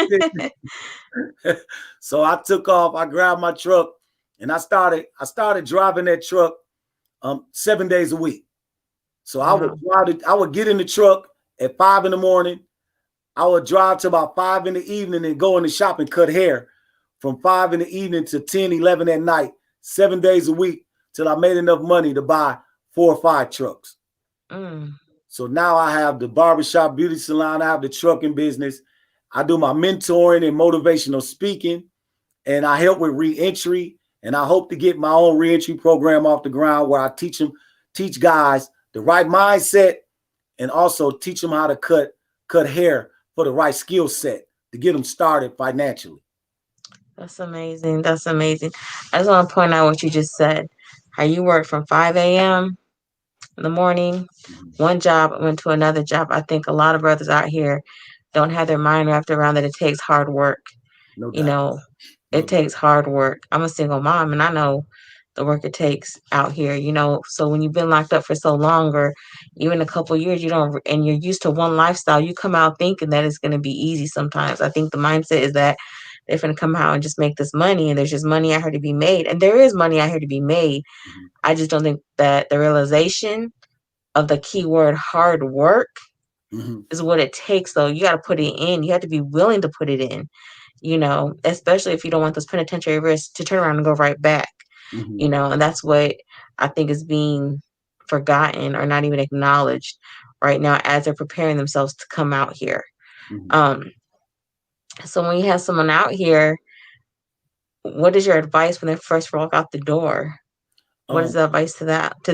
Speaker 2: So I took off, I grabbed my truck, and I started driving that truck 7 days a week. So I would get in the truck at 5 a.m. I would drive to about 5 p.m. and go in the shop and cut hair from 5 p.m. to 10, 11 at night, 7 days a week till I made enough money to buy 4 or 5 trucks.
Speaker 1: Mm.
Speaker 2: So now I have the barbershop beauty salon. I have the trucking business. I do my mentoring and motivational speaking, and I help with reentry. And I hope to get my own reentry program off the ground where I teach guys the right mindset, and also teach them how to cut hair for the right skill set to get them started financially.
Speaker 1: That's amazing. That's amazing. I just want to point out what you just said. How you work from 5 a.m. in the morning,
Speaker 2: Mhm.
Speaker 1: one job, went to another job. I think a lot of brothers out here don't have their mind wrapped around that it takes hard work.
Speaker 2: No
Speaker 1: You
Speaker 2: doubt.
Speaker 1: know,
Speaker 2: No
Speaker 1: it
Speaker 2: doubt.
Speaker 1: takes hard work. I'm a single mom and I know the work it takes out here, So when you've been locked up for so long, or even a couple years, you don't, and you're used to one lifestyle, you come out thinking that it's going to be easy sometimes. I think the mindset is that they're going to come out and just make this money, and there's just money out here to be made. And there is money out here to be made.
Speaker 2: Mhm.
Speaker 1: I just don't think that the realization of the keyword hard work
Speaker 2: Mhm.
Speaker 1: is what it takes, though. You got to put it in. You have to be willing to put it in, especially if you don't want those penitentiary risks to turn around and go right back,
Speaker 2: Mhm.
Speaker 1: and that's what I think is being forgotten or not even acknowledged right now as they're preparing themselves to come out here.
Speaker 2: Mhm.
Speaker 1: Um, so when you have someone out here, what is your advice when they first walk out the door? What is
Speaker 2: Um,
Speaker 1: the advice to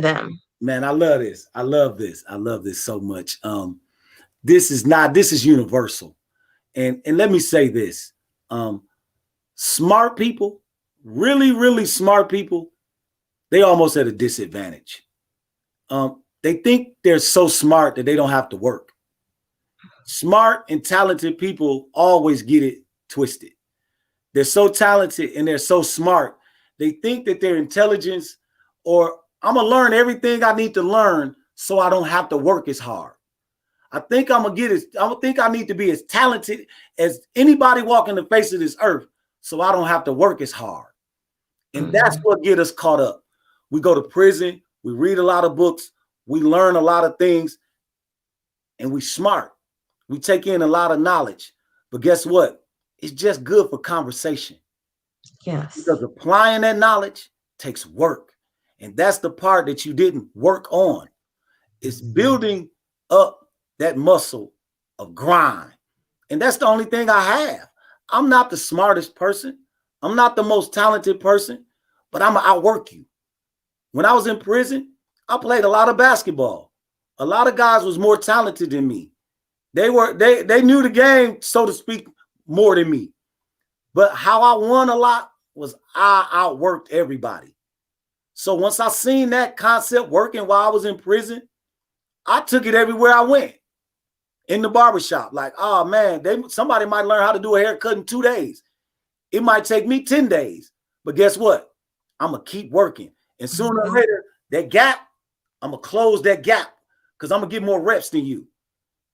Speaker 1: them?
Speaker 2: Man, I love this. I love this. I love this so much. This is universal. And let me say this. Um, Smart people, really, really smart people, they almost at a disadvantage. They think they're so smart that they don't have to work. Smart and talented people always get it twisted. They're so talented and they're so smart. They think that their intelligence, or I'm gonna learn everything I need to learn so I don't have to work as hard. I think I need to be as talented as anybody walking the face of this earth so I don't have to work as hard. And that's
Speaker 1: Mm-hmm.
Speaker 2: what get us caught up. We go to prison, we read a lot of books, we learn a lot of things, and we smart. We take in a lot of knowledge. But guess what? It's just good for conversation,
Speaker 1: Yes.
Speaker 2: because applying that knowledge takes work. And that's the part that you didn't work on. It's building up that muscle of grind. And that's the only thing I have. I'm not the smartest person. I'm not the most talented person, but I'm going to outwork you. When I was in prison, I played a lot of basketball. A lot of guys was more talented than me. They knew the game, so to speak, more than me. But how I won a lot was I outworked everybody. So once I seen that concept working while I was in prison, I took it everywhere I went. In the barbershop, like, oh man, somebody might learn how to do a haircut in 2 days. It might take me 10 days. But guess what? I'm going to keep working. And sooner or
Speaker 1: Mm-hmm.
Speaker 2: later, that gap, I'm going to close that gap, because I'm going to get more reps than you.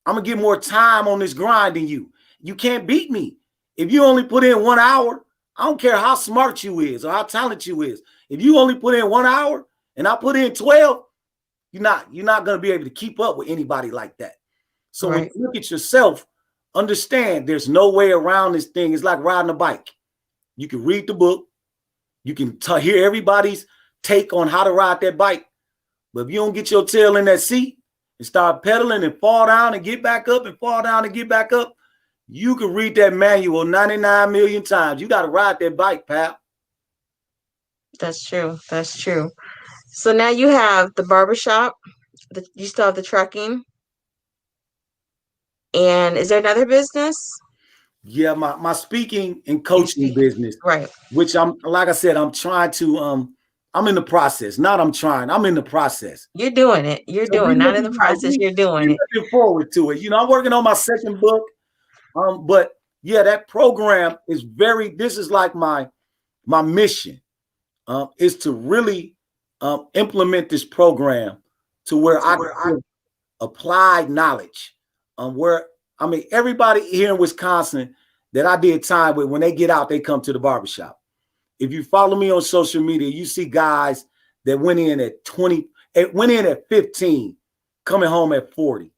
Speaker 2: I'm going to get more time on this grind than you. You can't beat me. If you only put in 1 hour, I don't care how smart you is or how talented you is. If you only put in 1 hour and I put in 12, you're not going to be able to keep up with anybody like that. So when
Speaker 1: Right.
Speaker 2: you look at yourself, understand there's no way around this thing. It's like riding a bike. You can read the book. You can hear everybody's take on how to ride that bike. But if you don't get your tail in that seat and start pedaling and fall down and get back up and fall down and get back up, you can read that manual 99 million times. You got to ride that bike, pal.
Speaker 1: That's true. That's true. So now you have the barbershop, you still have the trucking, and is there another business?
Speaker 2: Yeah, my speaking and
Speaker 1: You
Speaker 2: coaching
Speaker 1: speak,
Speaker 2: business,
Speaker 1: right.
Speaker 2: which I'm, like I said, I'm trying to I'm in the process. Not I'm in the process.
Speaker 1: You're doing it. You're
Speaker 2: So we
Speaker 1: doing, not in
Speaker 2: looking
Speaker 1: the
Speaker 2: like
Speaker 1: process, you're doing
Speaker 2: we
Speaker 1: it.
Speaker 2: looking forward to it. I'm working on my second book. But yeah, that program is this is like my mission, is to really implement this program to where I can give applied knowledge. Where I mean, everybody here in Wisconsin that I did time with, when they get out, they come to the barbershop. If you follow me on social media, you see guys that went in at 20, went in at 15, coming home at 40.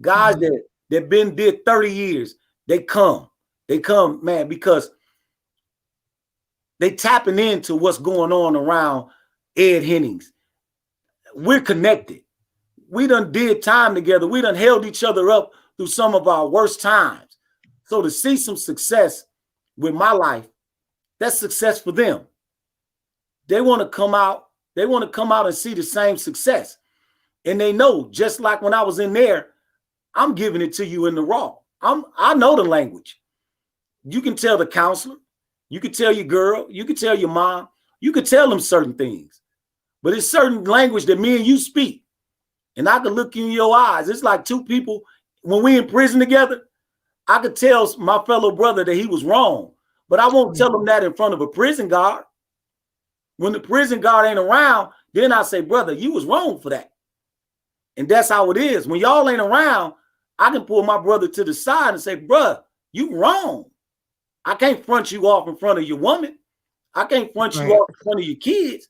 Speaker 2: Guys
Speaker 1: Mhm.
Speaker 2: that did 30 years, they come. They come, man, because they tapping into what's going on around Ed Hennings. we're connected. We done did time together. We done held each other up through some of our worst times. So to see some success with my life, that's success for them. They want to come out. They want to come out and see the same success. And they know, just like when I was in there, I'm giving it to you in the raw. I know the language. You can tell the counselor, you can tell your girl, you can tell your mom, you can tell them certain things. But it's certain language that me and you speak. And I can look in your eyes. It's like two people, when we in prison together, I could tell my fellow brother that he was wrong. But I won't tell him that in front of a prison guard. When the prison guard ain't around, then I say, brother, you was wrong for that. And that's how it is. When y'all ain't around, I can pull my brother to the side and say, bruh, you wrong. I can't front you off in front of your woman. I can't front you off in front of your kids.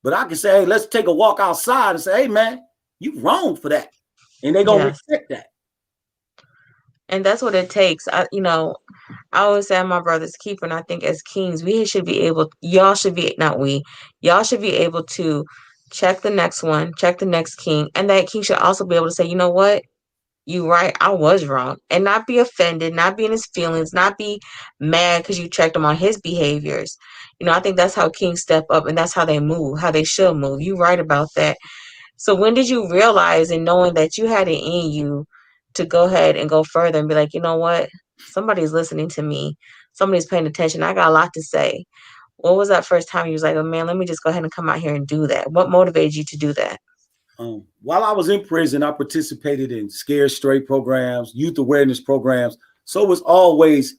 Speaker 2: But I can say, hey, let's take a walk outside and say, hey, man, you wrong for that. And they're going to respect that.
Speaker 1: And that's what it takes. I always say I'm my brother's keeper. And I think as kings, we should be able, y'all should be, not we, y'all should be able to check the next one, check the next king. And that king should also be able to say, you know what? You right, I was wrong. And not be offended, not be in his feelings, not be mad because you checked him on his behaviors. I think that's how kings step up, and that's how they move, how they should move. You right about that. So when did you realize, and knowing that you had it in you to go ahead and go further and be like, you know what? Somebody's listening to me. Somebody's paying attention. I got a lot to say. What was that first time you was like, oh man, let me just go ahead and come out here and do that? What motivated you to do that?
Speaker 2: While I was in prison, I participated in Scared Straight programs, youth awareness programs. So it was always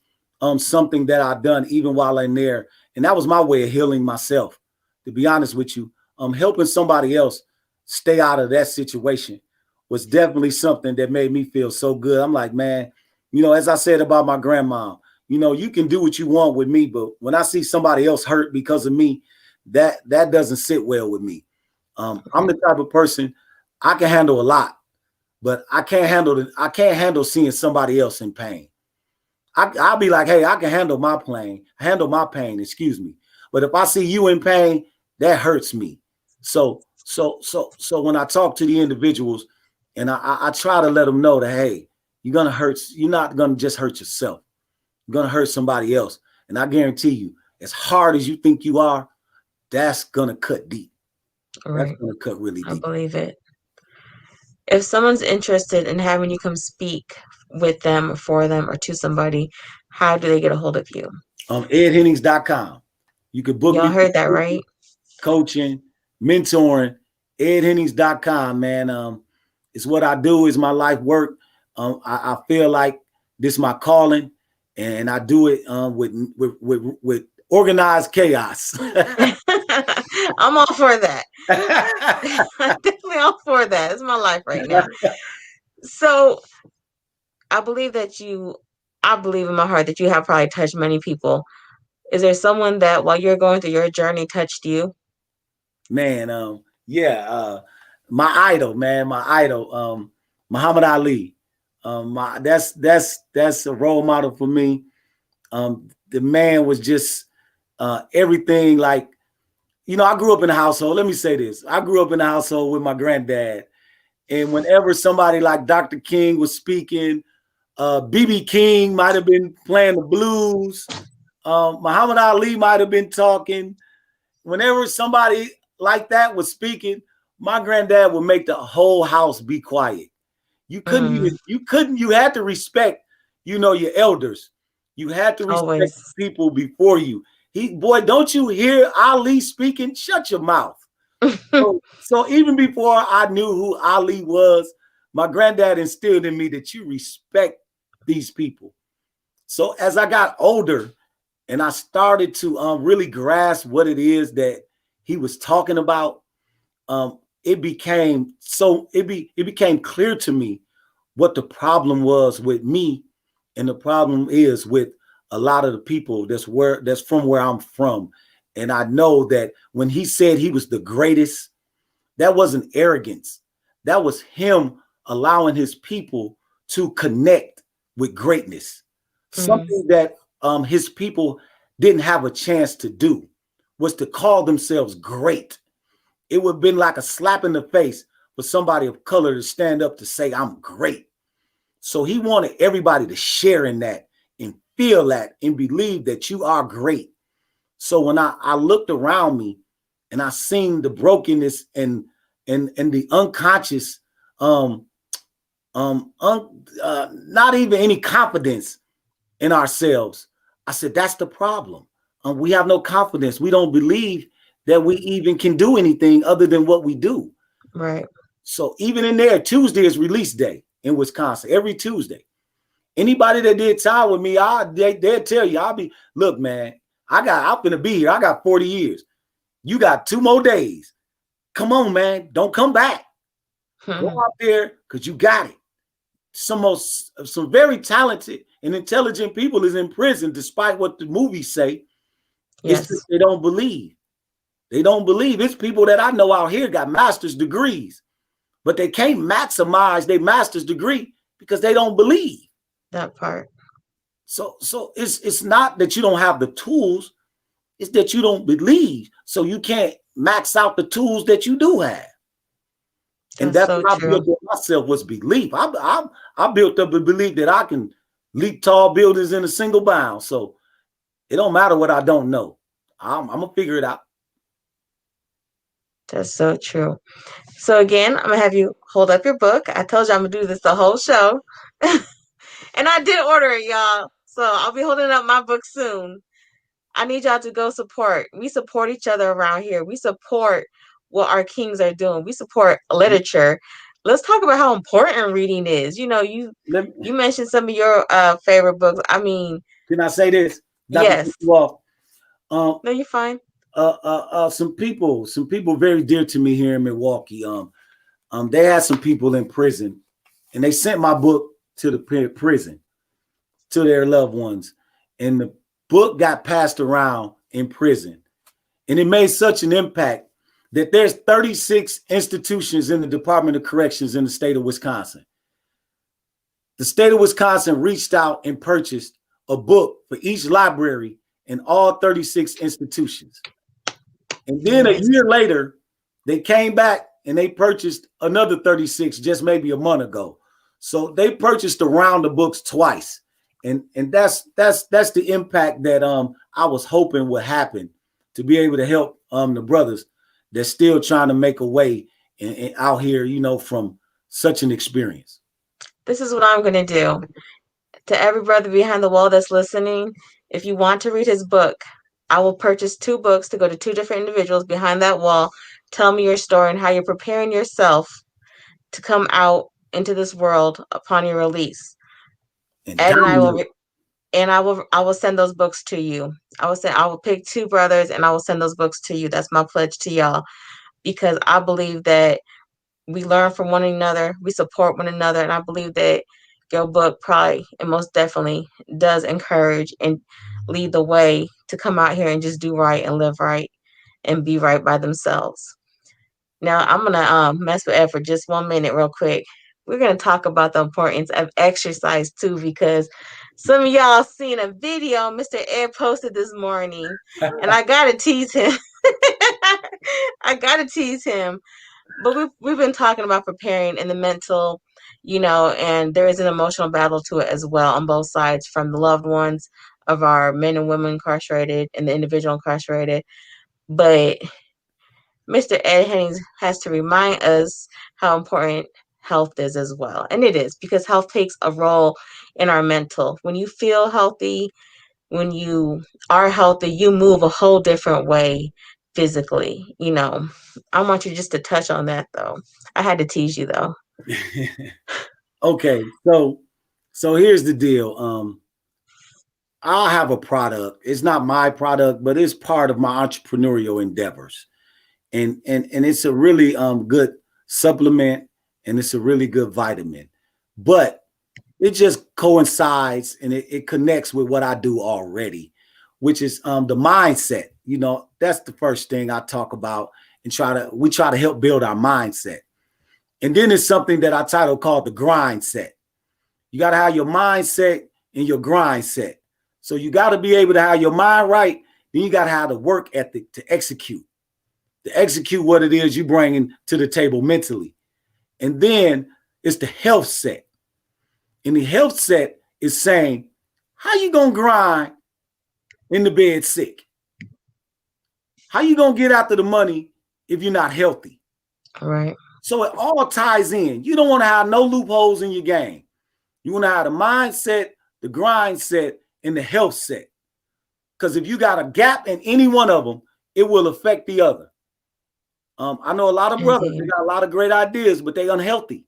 Speaker 2: something that I done even while in there. And that was my way of healing myself, to be honest with you. Helping somebody else stay out of that situation was definitely something that made me feel so good. I'm like, man, as I said about my grandma, you can do what you want with me, but when I see somebody else hurt because of me, that doesn't sit well with me. I'm the type of person, I can handle a lot, but I can't handle seeing somebody else in pain. I'll be like, hey, I can handle my pain, excuse me. But if I see you in pain, that hurts me. So when I talk to the individuals, and I try to let them know that, hey, you're not gonna just hurt yourself. You're gonna hurt somebody else. And I guarantee you, as hard as you think you are, that's gonna cut deep.
Speaker 1: Right.
Speaker 2: That's gonna cut really deep.
Speaker 1: I believe it. If someone's interested in having you come speak with them, for them, or to somebody, how do they get a hold of you?
Speaker 2: EdHennings.com. You could book
Speaker 1: Y'all
Speaker 2: me.
Speaker 1: heard that, right?
Speaker 2: Coaching, mentoring, EdHennings.com, man. It's what I do, is my life work. I feel like this is my calling, and I do it with organized chaos.
Speaker 1: I'm all for that. I'm definitely all for that. It's my life right now. So I believe in my heart that you have probably touched many people. Is there someone that while you're going through your journey touched you?
Speaker 2: Man, yeah, my idol, Muhammad Ali. That's a role model for me. The man was just everything. Like, I grew up in a household. Let me say this: I grew up in a household with my granddad, and whenever somebody like Dr. King was speaking, BB King might have been playing the blues. Muhammad Ali might have been talking. Whenever somebody like that was speaking, my granddad would make the whole house be quiet. You had to respect, your elders. You had to respect
Speaker 1: Always.
Speaker 2: people before you. Boy, don't you hear Ali speaking? Shut your mouth. So even before I knew who Ali was, my granddad instilled in me that you respect these people. So as I got older and I started to really grasp what it is that he was talking about, it became clear to me what the problem was with me, and the problem is with a lot of the people that's from where I'm from. And I know that when he said he was the greatest, that wasn't arrogance. That was him allowing his people to connect with greatness. Something that his people didn't have a chance to do was to call themselves great. it would have been like a slap in the face for somebody of color to stand up to say, I'm great. So he wanted everybody to share in that and feel that and believe that you are great. So when I looked around me and I seen the brokenness and the unconscious, not even any confidence in ourselves, I said, that's the problem. We have no confidence. We don't believe that we even can do anything other than what we do.
Speaker 1: Right.
Speaker 2: So even in there, Tuesday is release day in Wisconsin, every Tuesday. Anybody that did time with me, they'll tell you, look, man, I'm gonna be here. I got 40 years. You got 2 more days. Come on, man. Don't come back. Go out there because you got it. Some very talented and intelligent people is in prison, despite what the movies say.
Speaker 1: Yes.
Speaker 2: It's they don't believe. They don't believe. It's people that I know out here got master's degrees, but they can't maximize their master's degree because they don't believe.
Speaker 1: That part.
Speaker 2: So it's not that you don't have the tools, it's that you don't believe. So you can't max out the tools that you do have. And that's
Speaker 1: so
Speaker 2: what I
Speaker 1: true.
Speaker 2: built up myself was belief. I built up a belief that I can leap tall buildings in a single bound. So it don't matter what I don't know. I'm gonna figure it out.
Speaker 1: That's so true. So again, I'm gonna have you hold up your book. I told you I'm gonna do this the whole show. And I did order it, y'all. So I'll be holding up my book soon. I need y'all to go support. We support each other around here. We support what our kings are doing. We support literature. Let's talk about how important reading is. You know, you mentioned some of your favorite books. I mean,
Speaker 2: can I say this?
Speaker 1: Yes.
Speaker 2: Well,
Speaker 1: no, you're fine.
Speaker 2: Some people very dear to me here in Milwaukee. They had some people in prison, and they sent my book to the prison to their loved ones, and the book got passed around in prison, and it made such an impact that there's 36 institutions in the Department of Corrections in the state of Wisconsin. The state of Wisconsin reached out and purchased a book for each library in all 36 institutions. And then a year later, they came back and they purchased another 36 just maybe a month ago. So they purchased around the books twice. And that's the impact that I was hoping would happen, to be able to help the brothers that's still trying to make a way and out here, you know, from such an experience.
Speaker 1: This is what I'm going to do. To every brother behind the wall that's listening, if you want to read his book, I will purchase 2 books to go to 2 different individuals behind that wall. Tell me your story and how you're preparing yourself to come out into this world upon your release.
Speaker 2: And
Speaker 1: Ed and I will I will send those books to you. I will pick 2 brothers and I will send those books to you. That's my pledge to y'all, because I believe that we learn from one another, we support one another, and I believe that your book probably and most definitely does encourage and lead the way to come out here and just do right and live right and be right by themselves. Now I'm gonna mess with Ed for just 1 minute real quick. We're gonna talk about the importance of exercise too, because some of y'all seen a video Mr. Ed posted this morning, and I gotta tease him. I gotta tease him. But we've been talking about preparing in the mental, you know, and there is an emotional battle to it as well on both sides, from the loved ones of our men and women incarcerated and the individual incarcerated. But Mr. Ed Hennings has to remind us how important health is as well. And it is, because health takes a role in our mental. When you feel healthy, when you are healthy, you move a whole different way physically. You know, I want you just to touch on that though. I had to tease you though.
Speaker 2: Okay, so here's the deal. I have a product. It's not my product, but it's part of my entrepreneurial endeavors. And it's a really good supplement, and it's a really good vitamin. But it just coincides and it connects with what I do already, which is the mindset. You know, that's the first thing I talk about, and we try to help build our mindset. And then it's something that I title called the grind set. You got to have your mindset and your grind set. So you got to be able to have your mind right. Then you got to have the work ethic to execute. to execute what it is you bringing to the table mentally. And then it's the health set. And the health set is saying, how you gonna grind in the bed sick? How you gonna get after the money if you're not healthy?
Speaker 1: Right.
Speaker 2: So it all ties in. You don't want to have no loopholes in your game. You want to have the mindset, the grind set, and the health set. Because if you got a gap in any one of them, it will affect the other. I know a lot of brothers, they
Speaker 1: Indeed.
Speaker 2: got a lot of great ideas, but they unhealthy.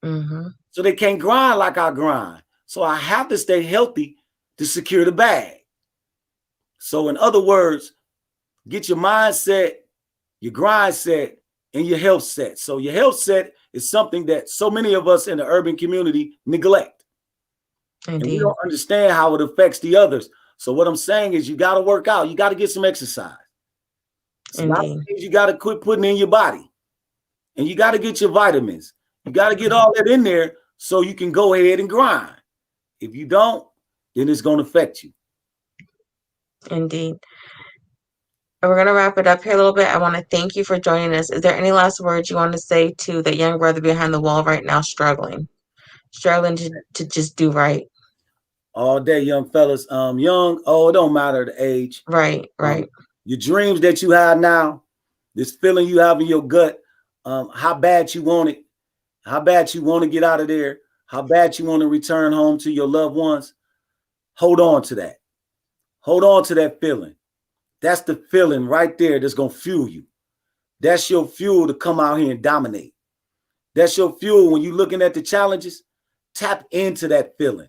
Speaker 1: Mm-hmm.
Speaker 2: So they can't grind like I grind. So I have to stay healthy to secure the bag. So in other words, get your mindset, your grind set, and your health set. So your health set is something that so many of us in the urban community neglect. And we
Speaker 1: Indeed.
Speaker 2: don't understand how it affects the others. So what I'm saying is you got to work out. You got to get some exercise. It's a lot of
Speaker 1: Indeed.
Speaker 2: things you got to quit putting in your body. And you got to get your vitamins. You got to get all that in there so you can go ahead and grind. If you don't, then it's going to affect you.
Speaker 1: Indeed. And we're going to wrap it up here a little bit. I want to thank you for joining us. Is there any last words you want to say to the young brother behind the wall right now struggling to just do right?
Speaker 2: All day, young fellas. Young, it don't matter the age.
Speaker 1: Right, right.
Speaker 2: Your dreams that you have now, this feeling you have in your gut, how bad you want it, how bad you want to get out of there, how bad you want to return home to your loved ones. Hold on to that. Hold on to that feeling. That's the feeling right there that's going to fuel you. That's your fuel to come out here and dominate. That's your fuel when you're looking at the challenges. Tap into that feeling.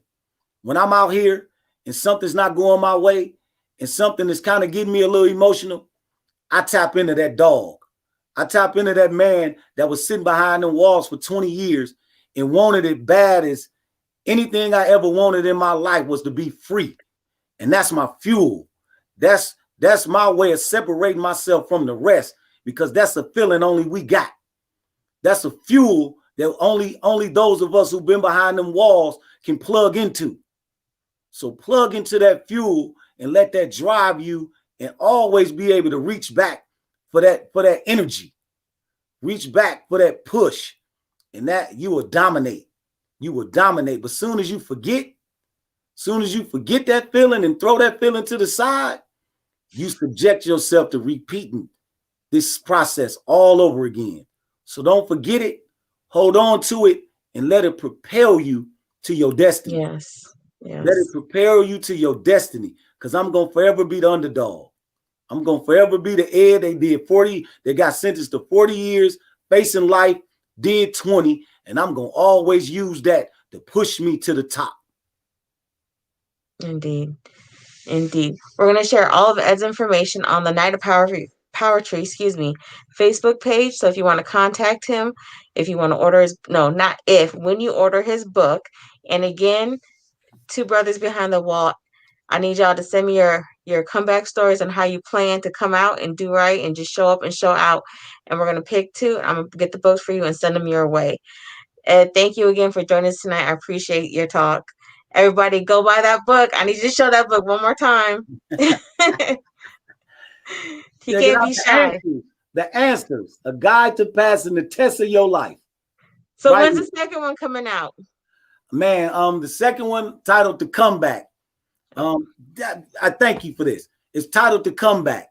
Speaker 2: When I'm out here and something's not going my way and something is kind of getting me a little emotional, I tap into that dog. I tap into that man that was sitting behind them walls for 20 years and wanted it bad as anything I ever wanted in my life was to be free. And that's my fuel. That's my way of separating myself from the rest, because that's a feeling only we got. That's a fuel that only those of us who've been behind them walls can plug into. So plug into that fuel and let that drive you, and always be able to reach back for that energy. Reach back for that push, and that you will dominate. You will dominate. But soon as you forget that feeling and throw that feeling to the side, you subject yourself to repeating this process all over again. So don't forget it. Hold on to it and let it propel you to your destiny.
Speaker 1: Yes. Yes.
Speaker 2: Let it propel you to your destiny, because I'm going to forever be the underdog. I'm going to forever be the Ed. They got sentenced to 40 years facing life, did 20, and I'm going to always use that to push me to the top.
Speaker 1: Indeed. Indeed. We're going to share all of Ed's information on the Night of POWERTRY, Facebook page. So if you want to contact him, if you want to order when you order his book. And again, Two Brothers Behind the Wall, I need y'all to send me your comeback stories on how you plan to come out and do right and just show up and show out. And we're going to pick two. I'm going to get the books for you and send them your way. Ed, thank you again for joining us tonight. I appreciate your talk. Everybody, go buy that book. I need you to show that book one more time. He
Speaker 2: Check it
Speaker 1: can't
Speaker 2: out,
Speaker 1: be shy.
Speaker 2: The answers, a guide to passing the test of your life.
Speaker 1: So right, when's the second one coming out?
Speaker 2: Man, the second one titled The Comeback. I thank you for this. It's titled The Comeback,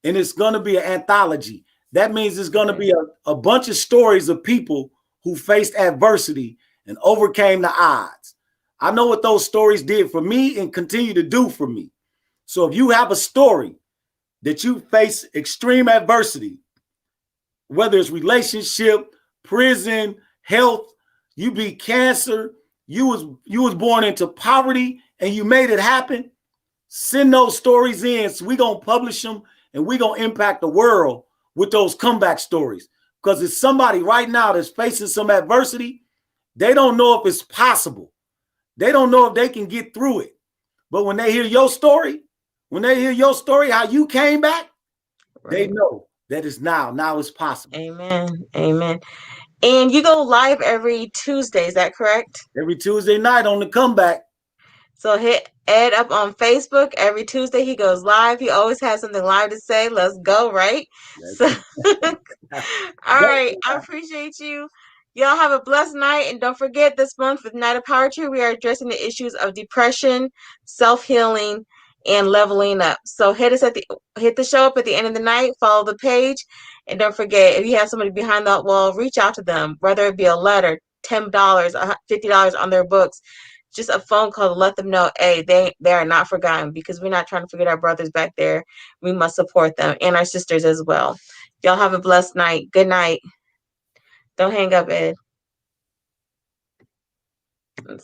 Speaker 2: and it's going to be an anthology. That means it's going to be a bunch of stories of people who faced adversity and overcame the odds. I know what those stories did for me and continue to do for me. So if you have a story that you face extreme adversity, whether it's relationship, prison, health, you beat cancer, you was born into poverty and you made it happen, send those stories in. So we're going to publish them and we're going to impact the world with those comeback stories. Because it's somebody right now that's facing some adversity. They don't know if it's possible. They don't know if they can get through it. But when they hear your story, how you came back, they know that it's now it's possible.
Speaker 1: Amen. Amen. And you go live every Tuesday, is that correct?
Speaker 2: Every Tuesday night on The Comeback.
Speaker 1: So hit Ed up on Facebook every Tuesday. He goes live. He always has something live to say. Let's go, right? So, all right. I appreciate you. Y'all have a blessed night. And don't forget, this month with Night of Poetry, we are addressing the issues of depression, self-healing, and leveling up. So hit the show up at the end of the night. Follow the page. And don't forget, if you have somebody behind that wall, reach out to them, whether it be a letter, $10, $50 on their books, just a phone call to let them know, hey, they are not forgotten, because we're not trying to forget our brothers back there. We must support them and our sisters as well. Y'all have a blessed night. Good night. Don't hang up, Ed. Let's